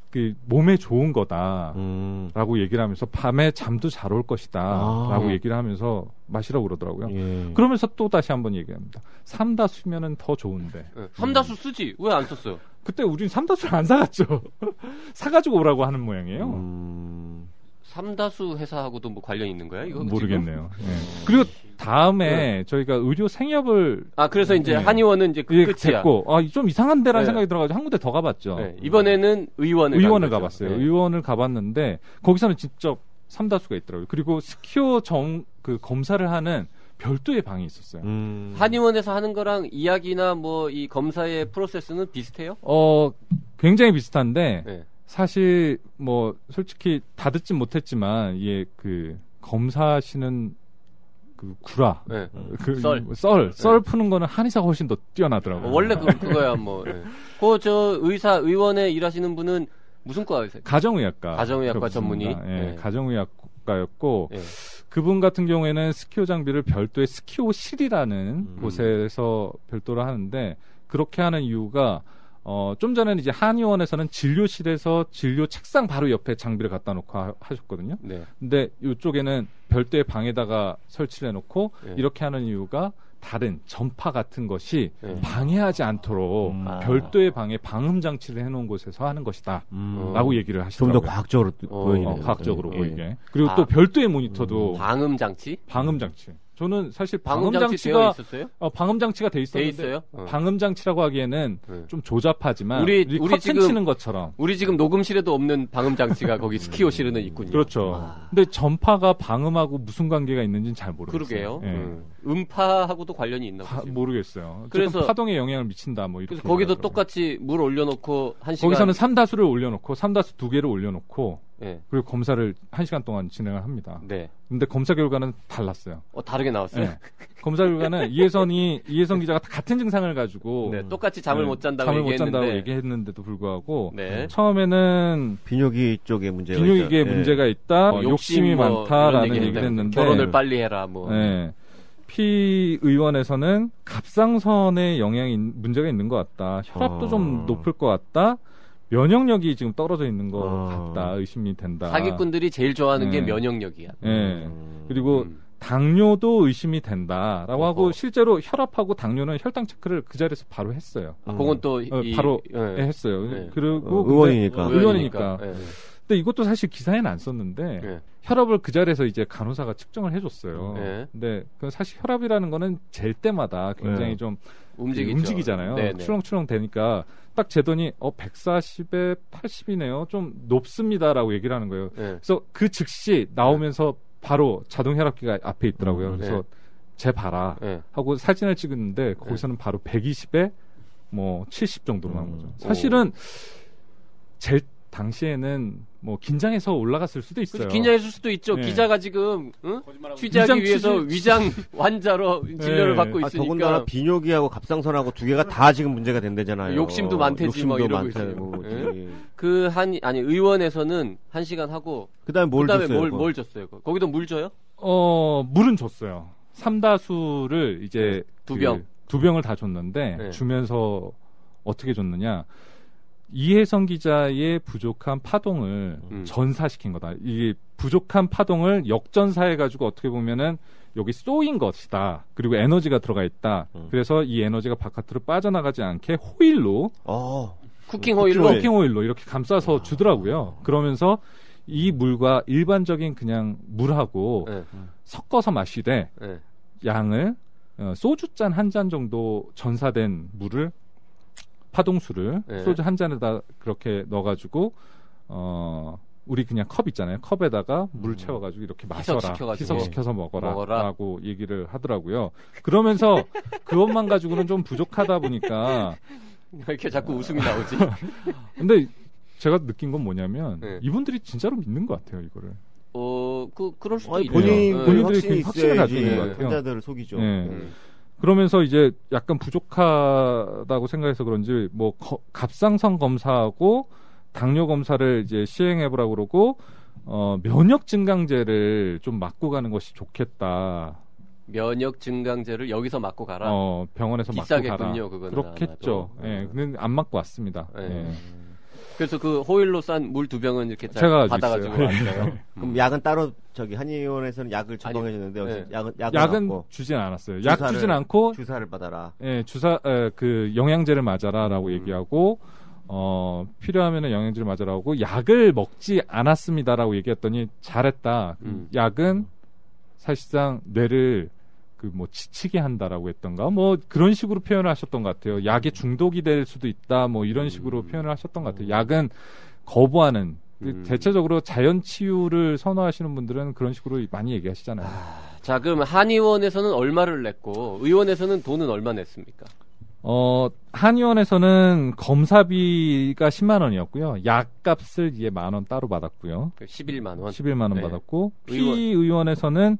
그 몸에 좋은 거다라고 얘기를 하면서 밤에 잠도 잘 올 것이다라고 얘기를 하면서 마시라고 그러더라고요. 그러면서 또 다시 한번 얘기합니다. 삼다수면은 더 좋은데. 삼다수 쓰지 왜 안 썼어요? 그때 우린 삼다수를 안 사갔죠. 사가지고 오라고 하는 모양이에요. 삼다수 회사하고도 뭐 관련 있는 거야? 이거 모르겠네요. 그리고 다음에 저희가 의료 생협을 그래서 이제 한의원은 이제 끝이야. 됐고 좀 이상한 데라는 생각이 들어가지고 한 군데 더 가봤죠. 이번에는 의원을 가봤어요. 의원을 가봤는데 거기서는 직접 삼다수가 있더라고요. 그리고 스키오 그 검사를 하는 별도의 방이 있었어요. 한의원에서 하는 거랑 이야기나 뭐 이 검사의 프로세스는 비슷해요? 굉장히 비슷한데. 사실 뭐 솔직히 다 듣진 못했지만 그 검사하시는 그 구라, 썰 푸는 거는 한의사가 훨씬 더 뛰어나더라고요. 원래 그거야 뭐. 저 의원에 일하시는 분은 무슨 과세요? 가정의학과 전문의. 가정의학과였고 그분 같은 경우에는 스키오 장비를 별도의 스키오실이라는 곳에서 별도로 하는데 그렇게 하는 이유가 좀 전에는 이제 한의원에서는 진료실에서 진료 책상 바로 옆에 장비를 갖다 놓고 하셨거든요. 근데 이쪽에는 별도의 방에다가 설치를 해놓고 이렇게 하는 이유가 다른 전파 같은 것이 방해하지 않도록 별도의 방에 방음 장치를 해놓은 곳에서 하는 것이다 라고 얘기를 하시더라고요. 좀 더 과학적으로 보이게. 과학적으로 보이게. 그리고 또 별도의 모니터도 방음 장치? 저는 사실 방음 장치가 방음장치가 있었어요? 방음장치가 돼 있었는데 돼 있어요? 방음장치라고 하기에는 좀 조잡하지만 우리 커튼 지금 치는 것처럼 우리 지금 녹음실에도 없는 방음장치가 거기 스키오실에는 있군요. 그렇죠. 근데 전파가 방음하고 무슨 관계가 있는지는 잘 모르겠어요. 그러게요. 예. 음파하고도 관련이 있나 보죠. 모르겠어요. 그래서 파동에 영향을 미친다 뭐 이렇게. 그래서 거기도 똑같이 물 올려놓고 1시간 거기서는 삼다수를 올려놓고 삼다수 2개를 올려놓고 네. 그리고 검사를 1시간 동안 진행을 합니다. 네. 근데 검사 결과는 달랐어요. 다르게 나왔어요? 네. 검사 결과는 이혜성 기자가 같은 증상을 가지고 네, 똑같이 잠을 못 잔다고 얘기했는데도 불구하고 네. 처음에는 비뇨기 쪽에 문제가 비뇨기에 문제가 있다, 욕심이 많다라는 얘기를 했는데 결혼을 빨리 해라 뭐. 네. 피의원에서는 갑상선에 문제가 있는 것 같다. 혈압도 좀 높을 것 같다. 면역력이 지금 떨어져 있는 것 같다. 의심이 된다. 사기꾼들이 제일 좋아하는 게 면역력이야. 네. 그리고 당뇨도 의심이 된다라고 하고 실제로 혈압하고 당뇨는 혈당 체크를 그 자리에서 바로 했어요. 그건 또 바로 했어요. 네. 그리고 의원이니까. 네. 근데 이것도 사실 기사에는 안 썼는데 혈압을 그 자리에서 이제 간호사가 측정을 해줬어요. 근데 사실 혈압이라는 거는 잴 때마다 굉장히 좀 움직이잖아요. 출렁출렁 되니까 딱 재더니 140에 80이네요. 좀 높습니다라고 얘기를 하는 거예요. 그래서 그 즉시 나오면서 바로 자동 혈압기가 앞에 있더라고요. 그래서 재봐라 하고 사진을 찍었는데 거기서는 바로 120에 뭐 70 정도로 나온 거죠. 사실은 당시에는 뭐 긴장해서 올라갔을 수도 있어요. 긴장했을 수도 있죠. 네. 기자가 지금 취재하기 위해서 위장 환자로 진료를 받고 있으니까. 더군다나 비뇨기하고 갑상선하고 두 개가 다 지금 문제가 된다잖아요. 욕심도 많대지 뭐 이러고 있어요. 의원에서는 1시간 하고 그다음에 뭘 줬어요? 거기도 물 줘요? 물은 줬어요. 삼다수를 이제 두 병을 다 줬는데 주면서 어떻게 줬느냐? 이혜성 기자의 부족한 파동을 전사시킨 거다. 이 부족한 파동을 역전사해가지고 어떻게 보면은 여기 쏘인 것이다. 그리고 에너지가 들어가 있다. 그래서 이 에너지가 바깥으로 빠져나가지 않게 호일로, 쿠킹 호일로 이렇게 감싸서 주더라고요. 그러면서 이 물과 일반적인 그냥 물하고 섞어서 마시되 양을 소주잔 한 잔 정도 전사된 물을 파동수를 소주 한 잔에다 그렇게 넣어가지고 우리 그냥 컵 있잖아요. 컵에다가 물 채워가지고 이렇게 마셔라. 희석시켜서 먹어라라고 얘기를 하더라고요. 그러면서 그것만 가지고는 좀 부족하다 보니까 왜 이렇게 자꾸 웃음이 나오지? 근데 제가 느낀 건 뭐냐면 이분들이 진짜로 믿는 것 같아요. 이거를. 그럴 수도 있죠. 본인들이 확신을 가지고 있는 것 같아요. 환자들을 속이죠. 그러면서 이제 약간 부족하다고 생각해서 그런지 뭐 갑상선 검사하고 당뇨 검사를 이제 시행해보라고 그러고 면역 증강제를 좀 맞고 가는 것이 좋겠다. 면역 증강제를 여기서 맞고 가라. 병원에서 맞고 가라. 그렇겠죠. 예, 근데 안 맞고 왔습니다. 그래서 그 호일로 싼 물 2병은 이렇게 제가 받아가지고 왔어요. 그럼 약은 따로 한의원에서는 약을 처방해줬는데 약은 주진 않았어요. 약 주진 않고 주사를 받아라. 그 영양제를 맞아라라고 얘기하고 필요하면은 영양제를 맞아라고 약을 먹지 않았습니다라고 얘기했더니 잘했다. 약은 사실상 뇌를 지치게 한다라고 했던가 뭐 그런 식으로 표현을 하셨던 것 같아요. 약에 중독이 될 수도 있다 뭐 이런 식으로 표현을 하셨던 것 같아요. 약은 거부하는 대체적으로 자연 치유를 선호하시는 분들은 그런 식으로 많이 얘기하시잖아요. 자, 그럼 한의원에서는 얼마를 냈고 의원에서는 돈은 얼마 냈습니까? 한의원에서는 검사비가 10만 원이었고요. 약값을 이제 10,000원 따로 받았고요. 11만 원. 11만 원 받았고 피의원에서는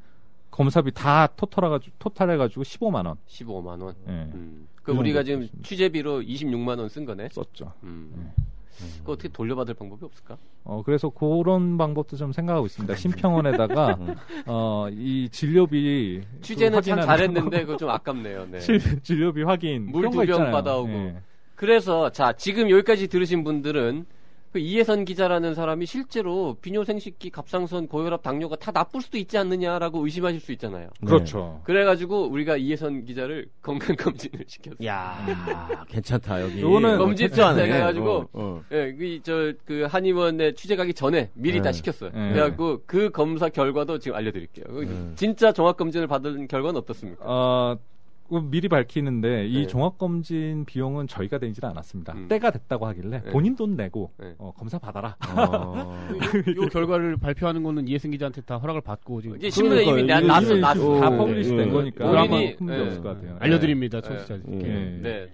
검사비 다 토탈해가지고 15만 원. 15만 원. 그 그럼 우리가 지금 취재비로 26만 원 쓴 거네. 썼죠. 그거 어떻게 돌려받을 방법이 없을까? 그래서 그런 방법도 좀 생각하고 있습니다. 심평원에다가 이 진료비 취재는 참 잘했는데 그거 좀 아깝네요. 네. 진료비 확인 물 2병 받아오고. 그래서 자 지금 여기까지 들으신 분들은 그 이혜선 기자라는 사람이 실제로 비뇨생식기, 갑상선, 고혈압, 당뇨가 다 나쁠 수도 있지 않느냐라고 의심하실 수 있잖아요. 그렇죠. 그래가지고 우리가 이혜선 기자를 건강검진을 시켰어요. 야 괜찮다, 여기. 요거는 검진하네. 해가지고, 예, 그 한의원에 취재 가기 전에 미리 다 시켰어요. 그래갖고 그 검사 결과도 지금 알려드릴게요. 진짜 종합검진을 받은 결과는 어떻습니까? 미리 밝히는데 이 종합검진 비용은 저희가 내지는 않았습니다. 때가 됐다고 하길래 본인 돈 내고 검사 받아라. 이 결과를 발표하는 거는 이혜승 기자한테 다 허락을 받고 지금 신문에 이미 났어. 다 퍼블리시된 거니까 본인이 큰 문제 없을 것 같아요. 알려드립니다, 청취자들께. 네.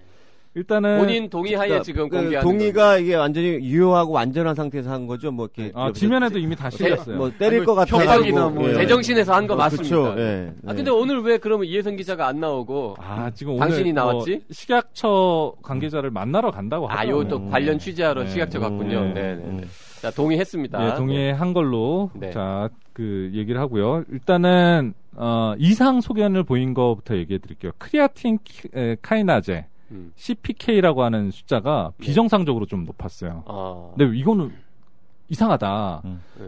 일단은 본인 동의하에 지금 공개하는 동의가 이게 완전히 유효하고 완전한 상태에서 한 거죠. 뭐 이렇게 지면에도 이미 다 실렸어요. 뭐 때릴 것 같아. 협박이나 뭐 제정신에서 한 거 맞습니다. 그렇죠. 예. 근데 오늘 왜 그러면 이혜선 기자가 안 나오고 지금 당신이 오늘 나왔지? 식약처 관계자를 만나러 간다고 하더라고요. 요 또 관련 취재하러 식약처 갔군요. 네. 자, 동의했습니다. 네, 동의한 걸로 네. 자, 그 얘기를 하고요. 일단은 이상 소견을 보인 거부터 얘기해 드릴게요. 크리아틴 카이나제 CPK라고 하는 숫자가 비정상적으로 좀 높았어요. 근데 이거는 이상하다.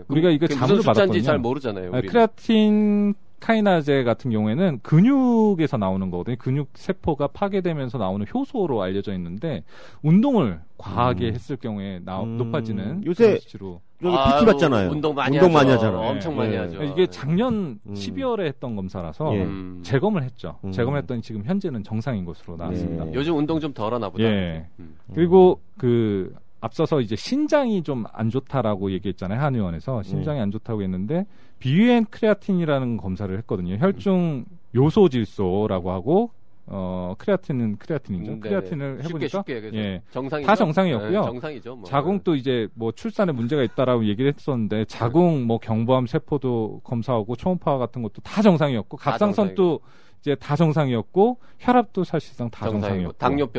우리가 이거 자문을 받았거든요. 잘 모르잖아요. 크리아틴 카이나제 같은 경우에는 근육에서 나오는 거거든요. 근육 세포가 파괴되면서 나오는 효소로 알려져 있는데 운동을 과하게 했을 경우에 높아지는 요새 수치로. 여기 PT 받잖아요. 운동 많이 하잖아요. 엄청 많이 하죠. 이게 작년 12월에 했던 검사라서 재검을 했죠. 재검을 했더니 지금 현재는 정상인 것으로 나왔습니다. 요즘 운동 좀 덜하나 보다. 그리고 앞서서 이제 신장이 좀 안 좋다라고 얘기했잖아요. 한의원에서 신장이 안 좋다고 했는데 비유엔 크레아틴이라는 검사를 했거든요. 혈중 요소 질소라고 하고 크레아틴은 크레아틴이죠. 크레아틴을 해보니까 쉽게 정상이죠? 다 정상이었고요. 정상이죠. 뭐. 자궁도 이제 뭐 출산에 문제가 있다라고 얘기를 했었는데 자궁 뭐 경부암 세포도 검사하고 초음파 같은 것도 다 정상이었고 갑상선도 이제 다 정상이었고 혈압도 사실상 다 정상이었고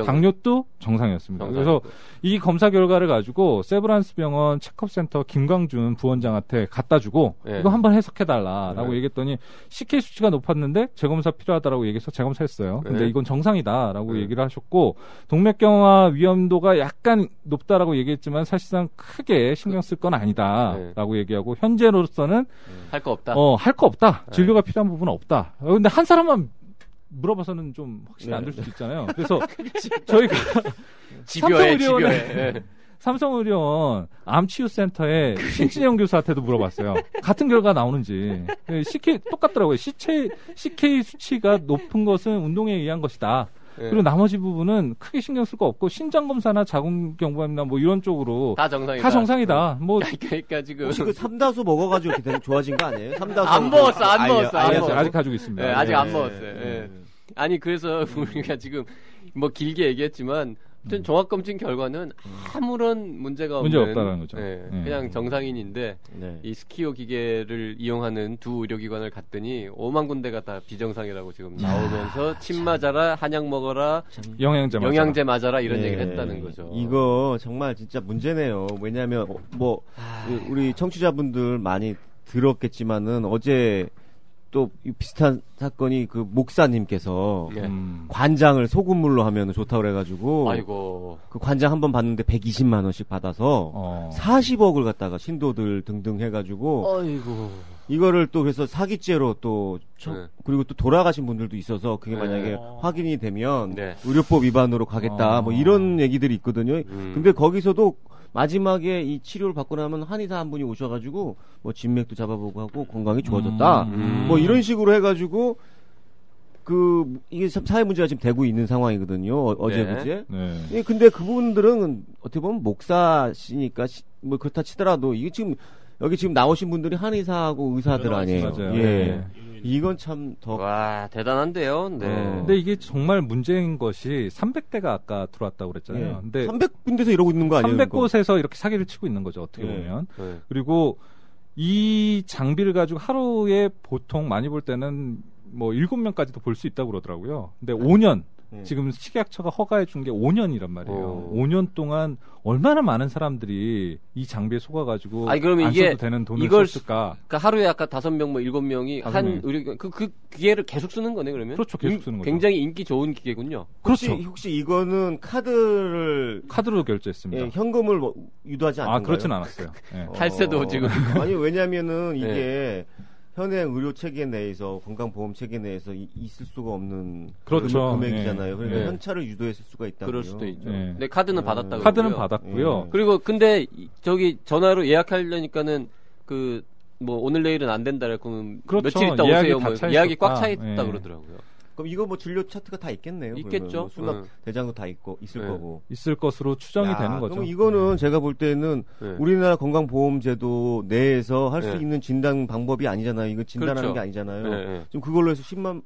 당뇨도 정상이었습니다. 그래서 이 검사 결과를 가지고 세브란스 병원 체크업센터 김광준 부원장한테 갖다 주고 이거 한번 해석해달라라고 얘기했더니 CK 수치가 높았는데 재검사 필요하다라고 얘기해서 재검사했어요. 근데 이건 정상이다라고 얘기를 하셨고 동맥경화 위험도가 약간 높다라고 얘기했지만 사실상 크게 신경 쓸 건 아니다라고 얘기하고 현재로서는 할 거 없다. 할 거 없다. 진료가 필요한 부분은 없다. 근데 한 사람만 물어봐서는 좀 확실히 안 될 수도 있잖아요. 그래서 저희가 삼성의료원 암치유센터의 신진영 교수한테도 물어봤어요. 같은 결과 나오는지. CK 똑같더라고요. CK 수치가 높은 것은 운동에 의한 것이다. 그리고 나머지 부분은 크게 신경 쓸 거 없고 신장 검사나 자궁 경부암이나 뭐 이런 쪽으로 다 정상이다. 뭐 그러니까 지금 혹시 그 삼다수 먹어가지고 이렇게 좋아진 거 아니에요? 삼다수 안 먹었어. 아직 가지고 있습니다. 네, 아직 안 먹었어요. 아니 그래서 우리가 지금 뭐 길게 얘기했지만 종합검진 결과는 아무런 문제가 없다는 거죠. 그냥 정상인인데 이 스키오 기계를 이용하는 두 의료기관을 갔더니 5만 군데가 다 비정상이라고 지금 나오면서 침 맞아라, 한약 먹어라, 영양제 맞아라 이런 얘기를 했다는 거죠. 이거 정말 진짜 문제네요. 왜냐하면 우리 청취자분들 많이 들었겠지만은 어제 또 비슷한 사건이 그 목사님께서 관장을 소금물로 하면 좋다고 그래가지고 그 관장 한번 받는데 120만 원씩 받아서 40억을 갖다가 신도들 등등 해가지고 이거를 또 그래서 사기죄로 또 그리고 또 돌아가신 분들도 있어서 그게 만약에 확인이 되면 의료법 위반으로 가겠다 뭐 이런 얘기들이 있거든요. 근데 거기서도 마지막에 이 치료를 받고 나면 한의사 한 분이 오셔가지고 뭐 진맥도 잡아보고 하고 건강이 좋아졌다 뭐 이런 식으로 해가지고 이게 사회 문제가 지금 되고 있는 상황이거든요. 어제 그제. 근데 그분들은 어떻게 보면 목사시니까 뭐 그렇다 치더라도 이게 지금 여기 지금 나오신 분들이 한의사하고 의사들 아니에요. 맞아요. 이건 참 와 대단한데요. 근데 이게 정말 문제인 것이 300대가 아까 들어왔다고 그랬잖아요. 근데 300군데서 이러고 있는 거 아니에요? 300곳에서 이렇게 사기를 치고 있는 거죠. 어떻게 보면. 그리고 이 장비를 가지고 하루에 보통 많이 볼 때는 뭐 7명까지도 볼 수 있다고 그러더라고요. 근데 5년 지금 식약처가 허가해 준 게 5년이란 말이에요. 5년 동안 얼마나 많은 사람들이 이 장비에 속아가지고 그러면 안 써도 되는 돈을 썼을까? 그러니까 하루에 아까 5명 뭐 7명이 한 의료 그 기계를 계속 쓰는 거네 그러면? 그렇죠, 계속 쓰는 거죠. 굉장히 인기 좋은 기계군요. 그렇죠. 혹시 이거는 카드로 결제했습니다. 현금을 유도하지 않나요? 그렇진 않았어요. 탈세도 지금 아니 왜냐면은 이게 현행 의료 체계 내에서 건강보험 체계 내에서 있을 수가 없는 그렇죠. 금액이잖아요. 그러니까 현찰을 유도했을 수가 있다고요. 그럴 수도 있죠. 근데 카드는 받았다고요. 카드는 받았고요. 그리고 근데 저기 전화로 예약하려니까는 뭐 오늘 내일은 안 된다 그러면 그렇죠. 며칠 있다 오세요. 예약이 꽉 차 있다 그러더라고요. 그럼 이거 뭐 진료 차트가 다 있겠네요. 있겠죠. 수납 대장도 다 있을 거고. 있을 것으로 추정이 되는 거죠. 그럼 이거는 제가 볼 때는 우리나라 건강보험제도 내에서 할 수 있는 진단 방법이 아니잖아요. 이거 진단하는 게 아니잖아요. 지금 그걸로 해서 10만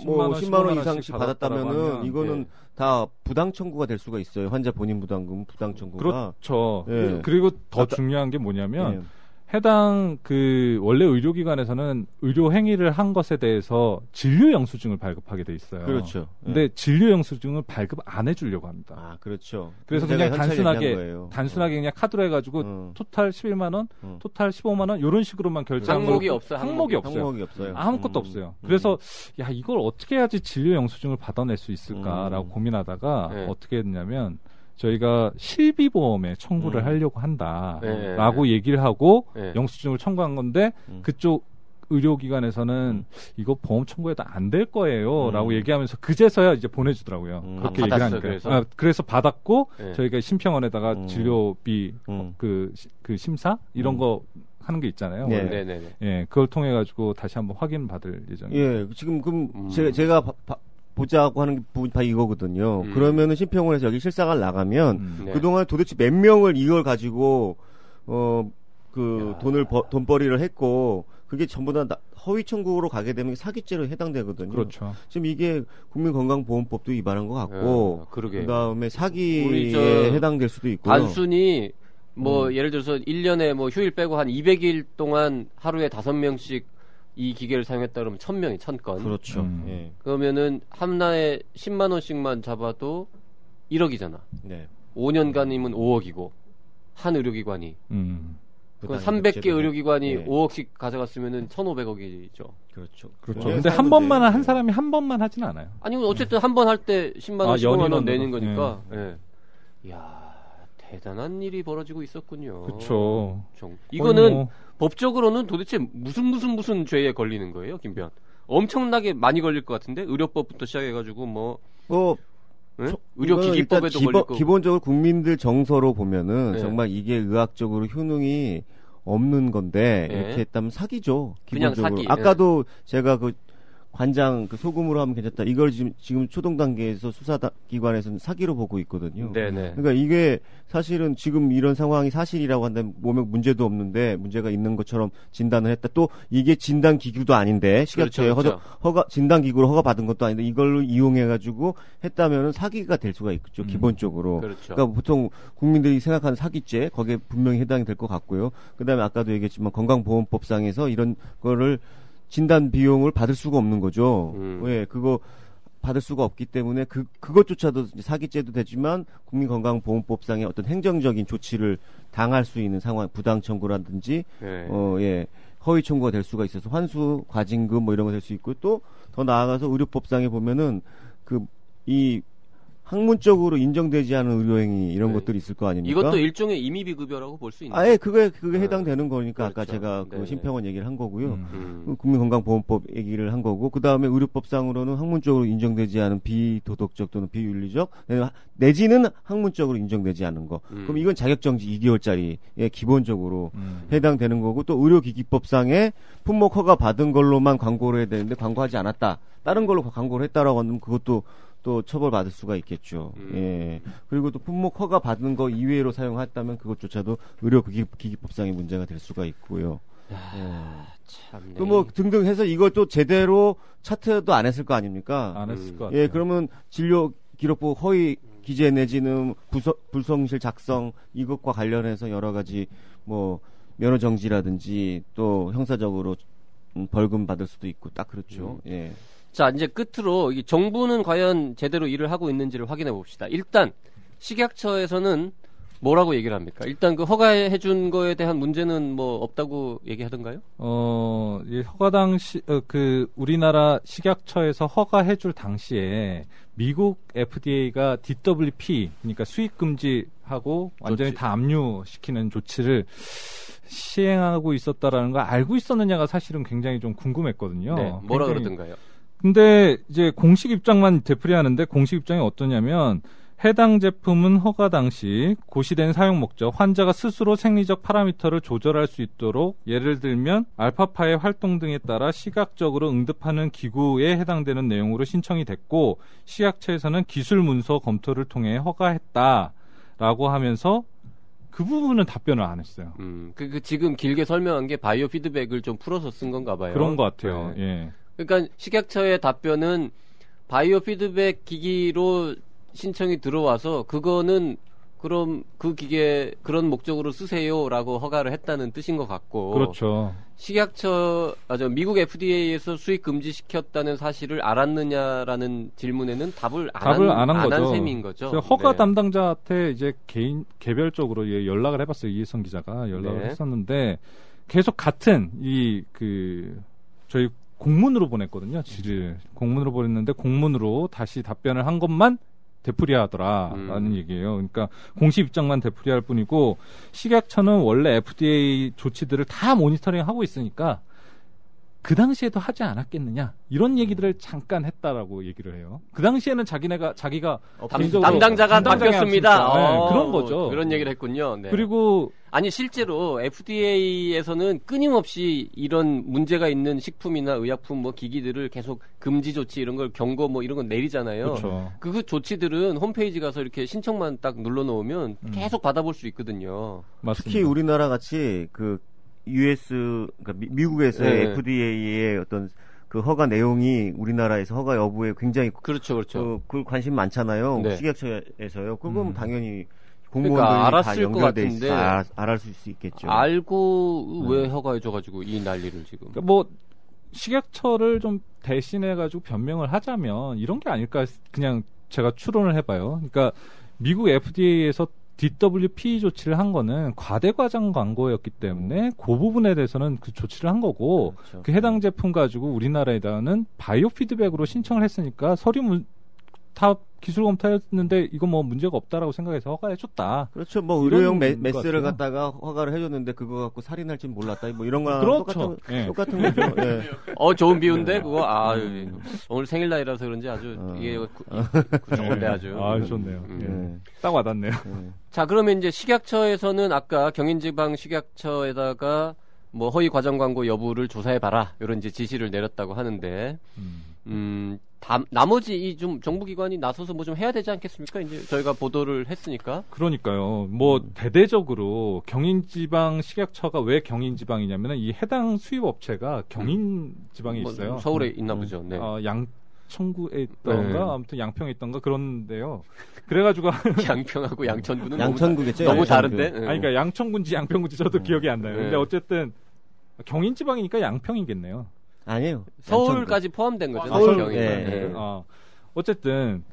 원 이상씩 받았다면은 이거는 다 부당 청구가 될 수가 있어요. 환자 본인 부담금 부당 청구가. 그렇죠. 그리고 더 중요한 게 뭐냐면 해당 원래 의료기관에서는 의료 행위를 한 것에 대해서 진료 영수증을 발급하게 돼 있어요. 그렇죠. 근데 진료 영수증을 발급 안 해주려고 합니다. 그렇죠. 그래서 그냥 단순하게 그냥 카드로 해가지고 토탈 11만 원, 토탈 15만 원 이런 식으로만 결제한 항목이 없어요. 항목이 없어요. 아무것도 없어요. 그래서 이걸 어떻게 해야지 진료 영수증을 받아낼 수 있을까라고 고민하다가 어떻게 했냐면 저희가 실비보험에 청구를 하려고 한다라고 얘기를 하고 영수증을 청구한 건데 그쪽 의료기관에서는 이거 보험 청구해도 안 될 거예요라고 얘기하면서 그제서야 이제 보내주더라고요. 그렇게 얘기를 하니까. 그래서 받았고 저희가 심평원에다가 진료비 그 심사 이런 거 하는 게 있잖아요. 그걸 통해 가지고 다시 한번 확인 받을 예정이에요. 지금 그럼 제가 보자고 하는 부분이 다 이거거든요. 그러면은 심평원에서 여기 실상을 나가면 그동안 도대체 몇 명을 이걸 가지고 돈벌이를 했고 그게 전부 다 허위 청구로 가게 되면 사기죄로 해당되거든요. 그렇죠. 지금 이게 국민건강보험법도 위반한 것 같고 그다음에 사기에 해당될 수도 있고요. 단순히 예를 들어서 1년에 휴일 빼고 한 200일 동안 하루에 5명씩 이 기계를 사용했다 그러면 1000명이 1000건. 그렇죠. 그러면은 한나에 10만 원씩만 잡아도 1억이잖아. 5년간이면 5억이고 한 의료기관이. 그럼 300개 의료기관이 5억씩 가져갔으면은 1,500억이죠. 그렇죠. 근데 한 번만 한 사람이 한 번만 하진 않아요. 아니 어쨌든 한 번 할 때 10만 원, 15만 원 내는 거니까. 이야, 대단한 일이 벌어지고 있었군요. 그렇죠. 이거는 법적으로는 도대체 무슨 죄에 걸리는 거예요, 김변? 엄청나게 많이 걸릴 것 같은데 의료법부터 시작해가지고 의료기기법에도 걸릴 거고. 기본적으로 국민들 정서로 보면은 정말 이게 의학적으로 효능이 없는 건데 이렇게 했다면 사기죠. 기본적으로. 그냥 사기. 아까도 제가 관장 소금으로 하면 괜찮다. 이걸 지금 초동 단계에서 수사기관에서는 사기로 보고 있거든요. 그러니까 이게 사실은 지금 이런 상황이 사실이라고 한다면 몸에 문제도 없는데 문제가 있는 것처럼 진단을 했다. 또 이게 진단 기구도 아닌데 식약처에 진단 기구로 허가 받은 것도 아닌데 이걸로 이용해가지고 했다면은 사기가 될 수가 있죠. 기본적으로. 그러니까 보통 국민들이 생각하는 사기죄 거기에 분명히 해당이 될 것 같고요. 그다음에 아까도 얘기했지만 건강보험법상에서 이런 거를 진단 비용을 받을 수가 없는 거죠. 그거 받을 수가 없기 때문에 그것조차도 사기죄도 되지만 국민건강보험법상의 어떤 행정적인 조치를 당할 수 있는 상황, 부당 청구라든지 허위 청구가 될 수가 있어서 환수, 과징금 이런 거 될 수 있고 또 더 나아가서 의료법상에 보면은 이 학문적으로 인정되지 않은 의료행위 이런 것들이 있을 거 아닙니까? 이것도 일종의 임의비급여라고 볼 수 있나요? 그게 해당되는 거니까 아까 제가 심평원 얘기를 한 거고요. 국민건강보험법 얘기를 한 거고 그다음에 의료법상으로는 학문적으로 인정되지 않은 비도덕적 또는 비윤리적 내지는 학문적으로 인정되지 않은 거. 그럼 이건 자격정지 2개월짜리에 기본적으로 해당되는 거고 또 의료기기법상에 품목 허가 받은 걸로만 광고를 해야 되는데 광고하지 않았다. 다른 걸로 광고를 했다라고 하면 그것도 또 처벌받을 수가 있겠죠. 그리고 또 품목 허가 받은 거 이외로 사용했다면 그것조차도 의료기기법상의 문제가 될 수가 있고요. 또 등등 해서 이것도 제대로 차트도 안 했을 거 아닙니까? 안 했을 것 같아요. 그러면 진료 기록부 허위 기재 내지는 불성실 작성 이것과 관련해서 여러 가지 면허 정지라든지 또 형사적으로 벌금 받을 수도 있고 딱 그렇죠. 자, 이제 끝으로 이 정부는 과연 제대로 일을 하고 있는지를 확인해 봅시다. 일단 식약처에서는 뭐라고 얘기를 합니까? 일단 그 허가해 준 거에 대한 문제는 뭐 없다고 얘기하던가요? 이 허가 당시 우리나라 식약처에서 허가해 줄 당시에 미국 FDA가 DWP 그러니까 수입 금지하고 완전히 다 압류시키는 조치를 시행하고 있었다라는 걸 알고 있었느냐가 사실은 굉장히 좀 궁금했거든요. 네, 뭐라 그러던가요? 근데 이제 공식 입장만 되풀이하는데 공식 입장이 어떠냐면 해당 제품은 허가 당시 고시된 사용 목적, 환자가 스스로 생리적 파라미터를 조절할 수 있도록 예를 들면 알파파의 활동 등에 따라 시각적으로 응답하는 기구에 해당되는 내용으로 신청이 됐고 식약처에서는 기술 문서 검토를 통해 허가했다라고 하면서 그 부분은 답변을 안 했어요. 그 지금 길게 설명한 게 바이오 피드백을 좀 풀어서 쓴 건가 봐요. 그런 것 같아요. 네. 예. 그러니까 식약처의 답변은 바이오 피드백 기기로 신청이 들어와서 그거는 그럼 그 기계 그런 목적으로 쓰세요라고 허가를 했다는 뜻인 것 같고 그렇죠. 미국 FDA에서 수입 금지시켰다는 사실을 알았느냐라는 질문에는 답을 안 한 셈인 거죠. 허가 담당자한테 이제 개별적으로 연락을 해봤어요. 이혜성 기자가 연락을 했었는데 계속 같은 저희 공문으로 보냈거든요. 질을 공문으로 보냈는데 공문으로 다시 답변을 한 것만 되풀이하더라라는 얘기예요. 그러니까 공식 입장만 되풀이할 뿐이고 식약처는 원래 FDA 조치들을 다 모니터링하고 있으니까 그 당시에도 하지 않았겠느냐 이런 얘기들을 잠깐 했다라고 얘기를 해요. 그 당시에는 자기가 담당자가 바뀌었습니다. 네, 그런 거죠. 그런 얘기를 했군요. 네. 그리고 아니 실제로 FDA에서는 끊임없이 이런 문제가 있는 식품이나 의약품 뭐 기기들을 계속 금지 조치 이런 걸 경고 뭐 이런 걸 내리잖아요. 그렇죠. 그 조치들은 홈페이지 가서 이렇게 신청만 딱 눌러놓으면 계속 받아볼 수 있거든요. 맞습니다. 특히 우리나라 같이 그러니까 미국에서의 FDA의 어떤 그 허가 내용이 우리나라에서 허가 여부에 굉장히 그렇죠. 그 관심 많잖아요. 네. 식약처에서요. 그건 당연히 그러니까 공무원들이 알았을 다 연결돼 것 같은데 알았을 수 있겠죠. 알고 왜 허가해줘가지고 이 난리를 지금. 그러니까 뭐 식약처를 좀 대신해가지고 변명을 하자면 이런 게 아닐까 그냥 제가 추론을 해봐요. 그러니까 미국 FDA에서 DWP 조치를 한 거는 과대과장 광고였기 때문에 그 부분에 대해서는 그 조치를 한 거고 그렇죠. 그 해당 제품 가지고 우리나라에다는 바이오 피드백으로 신청을 했으니까 다 기술 검토했는데 이거 뭐 문제가 없다라고 생각해서 허가해줬다. 그렇죠. 뭐 의료용 메스를 갖다가 허가를 해줬는데 그거 갖고 살인할진 몰랐다. 뭐 이런 거랑 그렇죠. 똑같은 거죠. 네. 좋은 비유인데 그거 오늘 생일날이라서 그런지 아주 이게 좋은데 아주. 좋네요. 딱 와닿네요. 자 그러면 이제 식약처에서는 아까 경인지방식약처에다가 뭐 허위 과장 광고 여부를 조사해봐라 이런 이제 지시를 내렸다고 하는데. 나머지 이 좀 정부기관이 나서서 뭐 좀 해야 되지 않겠습니까? 이제 저희가 보도를 했으니까. 그러니까요. 뭐 대대적으로 경인지방 식약처가 왜 경인지방이냐면은 이 해당 수입업체가 경인지방에 있어요. 서울에 있나 보죠. 네. 양천구에 있던가 아무튼 양평에 있던가 그런데요. 그래가지고 양평하고 양천구는 양천구겠죠. 너무 다른데. 그러니까 양천군지 양평군지 저도 기억이 안 나요. 근데 어쨌든 경인지방이니까 양평이겠네요. 아니에요. 서울까지 포함된 거죠. 서울. 네. 어쨌든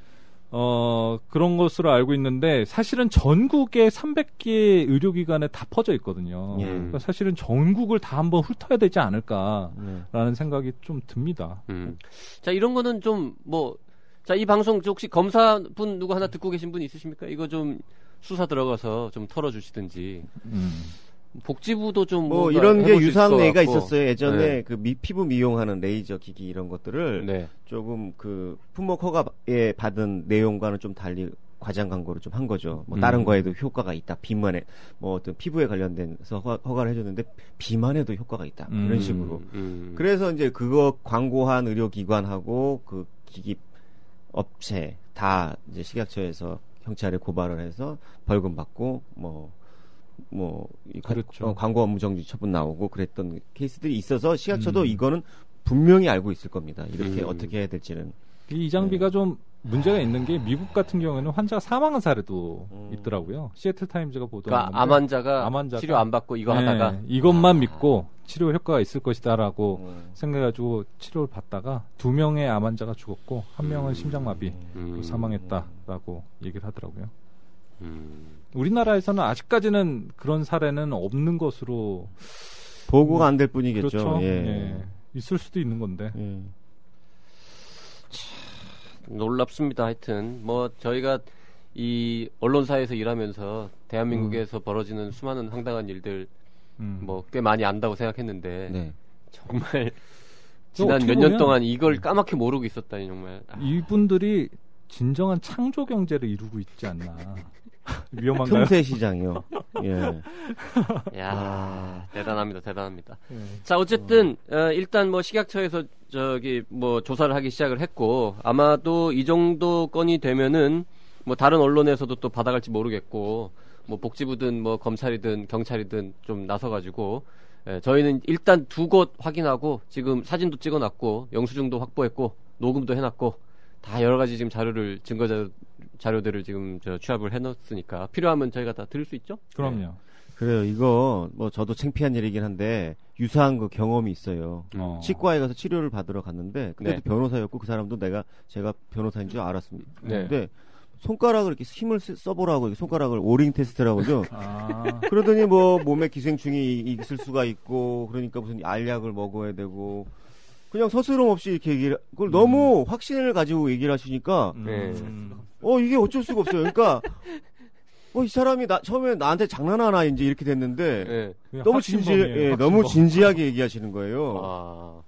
그런 것으로 알고 있는데 사실은 전국에 300개의 의료기관에 다 퍼져 있거든요. 그러니까 사실은 전국을 다 한번 훑어야 되지 않을까라는 생각이 좀 듭니다. 자 이런 거는 좀 이 방송 혹시 검사분 누구 하나 듣고 계신 분 있으십니까? 이거 좀 수사 들어가서 좀 털어주시든지. 복지부도 좀 이런 게 유사한 얘기가 있었어요. 예전에 그 피부 미용하는 레이저 기기 이런 것들을 조금 그 품목 허가에 받은 내용과는 좀 달리 과장 광고를 좀 한 거죠. 뭐 다른 거에도 효과가 있다. 비만에 뭐 어떤 피부에 관련돼서 허가를 해줬는데 비만에도 효과가 있다. 이런 식으로. 그래서 이제 그거 광고한 의료기관하고 그 기기 업체 다 이제 식약처에서 경찰에 고발을 해서 벌금 받고 그렇죠. 광고 업무 정지 처분 나오고 그랬던 케이스들이 있어서 식약처도 이거는 분명히 알고 있을 겁니다. 이렇게 어떻게 해야 될지는. 이 장비가 좀 문제가 있는 게 미국 같은 경우에는 환자가 사망한 사례도 있더라고요. 시애틀 타임즈가 보도한 건데 암 환자가 치료 안 받고 이거 하다가 이것만 믿고 치료 효과가 있을 것이다라고 생각해가지고 치료를 받다가 2명의 암 환자가 죽었고 1명은 심장마비로 사망했다라고 얘기를 하더라고요. 우리나라에서는 아직까지는 그런 사례는 없는 것으로 보고가 안 될 뿐이겠죠. 그렇죠. 예. 예. 있을 수도 있는 건데. 놀랍습니다. 하여튼 뭐 저희가 이 언론사에서 일하면서 대한민국에서 벌어지는 수많은 황당한 일들 뭐 꽤 많이 안다고 생각했는데 네. 정말 지난 몇 년 동안 이걸 까맣게 모르고 있었다니 정말. 이분들이 진정한 창조 경제를 이루고 있지 않나. 위험한가요? 틈새 시장이요. 예. 야, 대단합니다. 자, 어쨌든 일단 뭐 식약처에서 저기 뭐 조사를 하기 시작을 했고 아마도 이 정도 건이 되면은 뭐 다른 언론에서도 또 받아갈지 모르겠고 뭐 복지부든 뭐 검찰이든 경찰이든 좀 나서가지고 저희는 일단 2곳 확인하고 지금 사진도 찍어놨고 영수증도 확보했고 녹음도 해놨고 다 여러 가지 지금 증거 자료들을 지금 취합을 해놨으니까 필요하면 저희가 다 드릴 수 있죠? 그럼요. 네. 그래요. 이거 뭐 저도 창피한 일이긴 한데 유사한 그 경험이 있어요. 치과에 가서 치료를 받으러 갔는데 그때도 변호사였고 그 사람도 제가 변호사인 줄 알았습니다. 근데 손가락을 이렇게 힘을 써보라고 이렇게 손가락을 오링 테스트라고 하죠. 그러더니 뭐 몸에 기생충이 있을 수가 있고 그러니까 무슨 알약을 먹어야 되고 그냥 서스럼 없이 이렇게 그걸 너무 확신을 가지고 얘기를 하시니까 이게 어쩔 수가 없어요. 그러니까 이 사람이 처음에 나한테 장난하나 이제 이렇게 됐는데 너무 너무 진지하게 얘기하시는 거예요.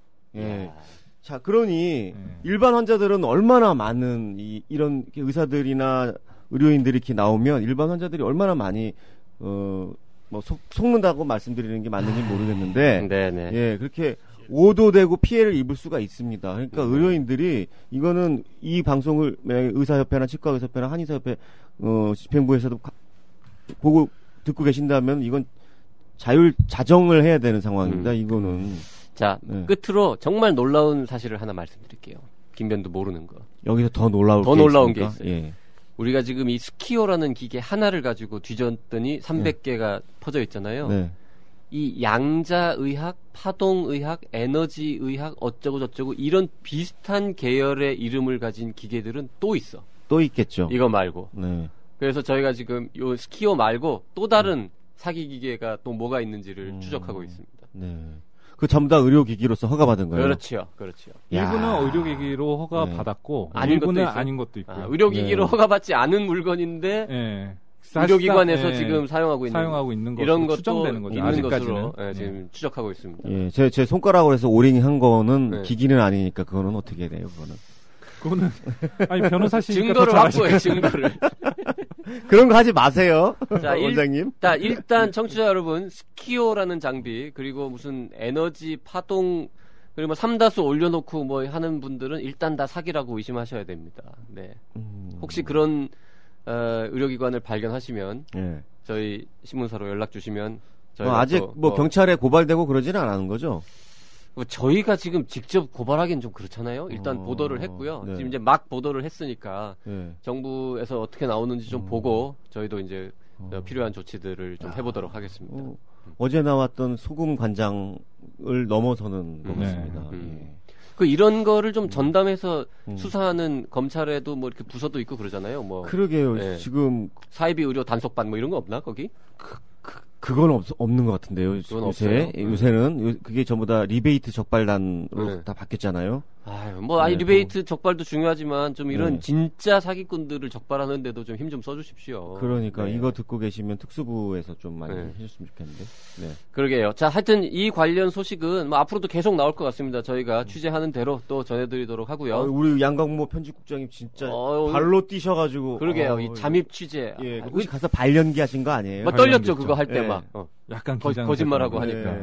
자, 그러니 일반 환자들은 얼마나 많은 이런 의사들이나 의료인들이 이렇게 나오면 일반 환자들이 얼마나 많이 뭐 속는다고 말씀드리는 게 맞는지 모르겠는데 예, 그렇게 오도되고 피해를 입을 수가 있습니다. 그러니까 의료인들이 이거는 이 방송을 의사협회나 치과의사협회나 한의사협회 집행부에서도 보고 듣고 계신다면 이건 자정을 해야 되는 상황입니다. 이거는. 자, 끝으로 정말 놀라운 사실을 하나 말씀드릴게요. 김변도 모르는 거. 여기서 더 놀라운 게 있어요. 예. 우리가 지금 이 스키오라는 기계 하나를 가지고 뒤졌더니 300개가 퍼져 있잖아요. 네. 이 양자의학, 파동의학, 에너지의학 어쩌고 저쩌고 이런 비슷한 계열의 이름을 가진 기계들은 또 있어. 또 있겠죠. 이거 말고. 네. 그래서 저희가 지금 요 스키오 말고 또 다른 사기 기계가 또 뭐가 있는지를 추적하고 있습니다. 네. 그 전부 다 의료기기로서 허가받은 거예요? 그렇죠. 일부는 의료기기로 허가받았고 일부는 아닌 것도 있고요. 의료기기로 허가받지 않은 물건인데 의료기관에서 지금 사용하고 있는 이런 것도 추정되는 거죠. 있는 것으로 지금 추적하고 있습니다. 예, 제 손가락으로 해서 오링 한 거는 기기는 아니니까 그거는 어떻게 돼요? 그거는 아니 변호사시니까 증거를 확보해. 증거를. 그런 거 하지 마세요. 자, 원장님. 일단 청취자 여러분, 스키오라는 장비 그리고 무슨 에너지 파동 그리고 뭐 삼다수 올려놓고 뭐 하는 분들은 일단 다 사기라고 의심하셔야 됩니다. 네. 혹시 그런 의료기관을 발견하시면 저희 신문사로 연락 주시면 저희가 아직 경찰에 고발되고 그러지는 않은 거죠? 저희가 지금 직접 고발하기는 좀 그렇잖아요. 일단 보도를 했고요. 지금 이제 막 보도를 했으니까 정부에서 어떻게 나오는지 좀 보고 저희도 이제 필요한 조치들을 좀 해보도록 하겠습니다. 어제 나왔던 소금 관장을 넘어서는 것 같습니다. 이런 거를 좀 전담해서 수사하는 검찰에도 뭐 이렇게 부서도 있고 그러잖아요. 뭐 그러게요. 지금 사이비 의료 단속반 뭐 이런 거 없나 거기? 그건 없는 것 같은데요. 요새는 그게 전부 다 리베이트 적발단으로 다 바뀌었잖아요. 리베이트 적발도 중요하지만 좀 이런 진짜 사기꾼들을 적발하는데도 좀 힘 좀 써주십시오. 그러니까 이거 듣고 계시면 특수부에서 좀 많이 해줬으면 좋겠는데. 그러게요. 자, 하여튼 이 관련 소식은 뭐 앞으로도 계속 나올 것 같습니다. 저희가 취재하는 대로 또 전해드리도록 하고요. 우리 양광모 편집국장님 진짜 발로 뛰셔가지고. 그러게요. 이 잠입 취재. 혹시 가서 발연기 하신 거 아니에요? 떨렸죠. 그거 할 때 막. 약간 거짓말하고 하니까.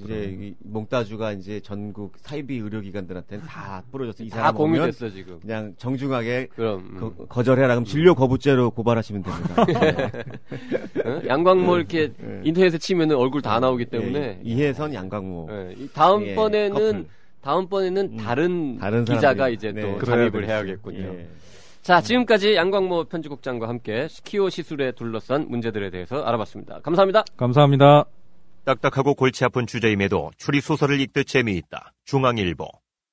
이제 몽따주가 이제 전국 사이비 의료기관들한테는 다 뿌려져서 이 다 사람 공유됐어 지금. 그냥 정중하게 그럼 거절해라. 그럼 진료 거부죄로 고발하시면 됩니다. 양광모 이렇게 인터넷에 치면은 얼굴 다 나오기 때문에 이혜선 양광모. 다음번에는 다른 기자가 이제 또 잠입을 해야겠군요. 자, 지금까지 양광모 편집국장과 함께 스키오 시술에 둘러싼 문제들에 대해서 알아봤습니다. 감사합니다. 감사합니다. 딱딱하고 골치 아픈 주제임에도 추리소설을 읽듯 재미있다. 중앙일보.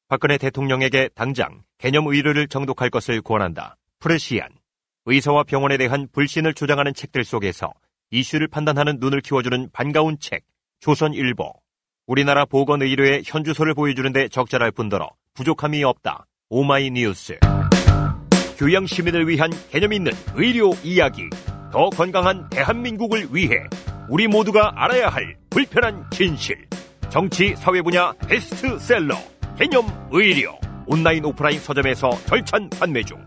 박근혜 대통령에게 당장 개념 의료를 정독할 것을 권한다. 프레시안. 의사와 병원에 대한 불신을 주장하는 책들 속에서 이슈를 판단하는 눈을 키워주는 반가운 책. 조선일보. 우리나라 보건의료의 현주소를 보여주는데 적절할 뿐더러 부족함이 없다. 오마이뉴스. 교양 시민을 위한 개념 있는 의료 이야기. 더 건강한 대한민국을 위해 우리 모두가 알아야 할 불편한 진실. 정치 사회 분야 베스트셀러 개념 의료. 온라인 오프라인 서점에서 절찬 판매 중.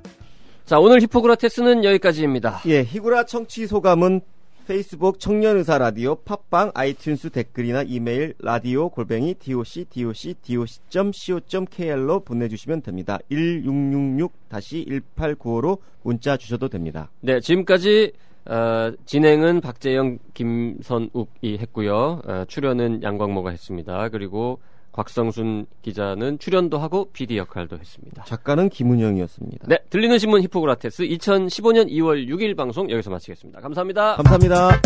자, 오늘 히포크라테스는 여기까지입니다. 예, 히구라 청취 소감은 페이스북 청년의사 라디오, 팟빵, 아이튠스 댓글이나 이메일 radio@doc.co.kr로 보내주시면 됩니다. 1666-1895로 문자 주셔도 됩니다. 네, 지금까지 진행은 박재영, 김선욱이 했고요. 출연은 양광모가 했습니다. 그리고 곽성순 기자는 출연도 하고 PD 역할도 했습니다. 작가는 김은영이었습니다. 네, 들리는 신문 히포크라테스 2015년 2월 6일 방송 여기서 마치겠습니다. 감사합니다. 감사합니다.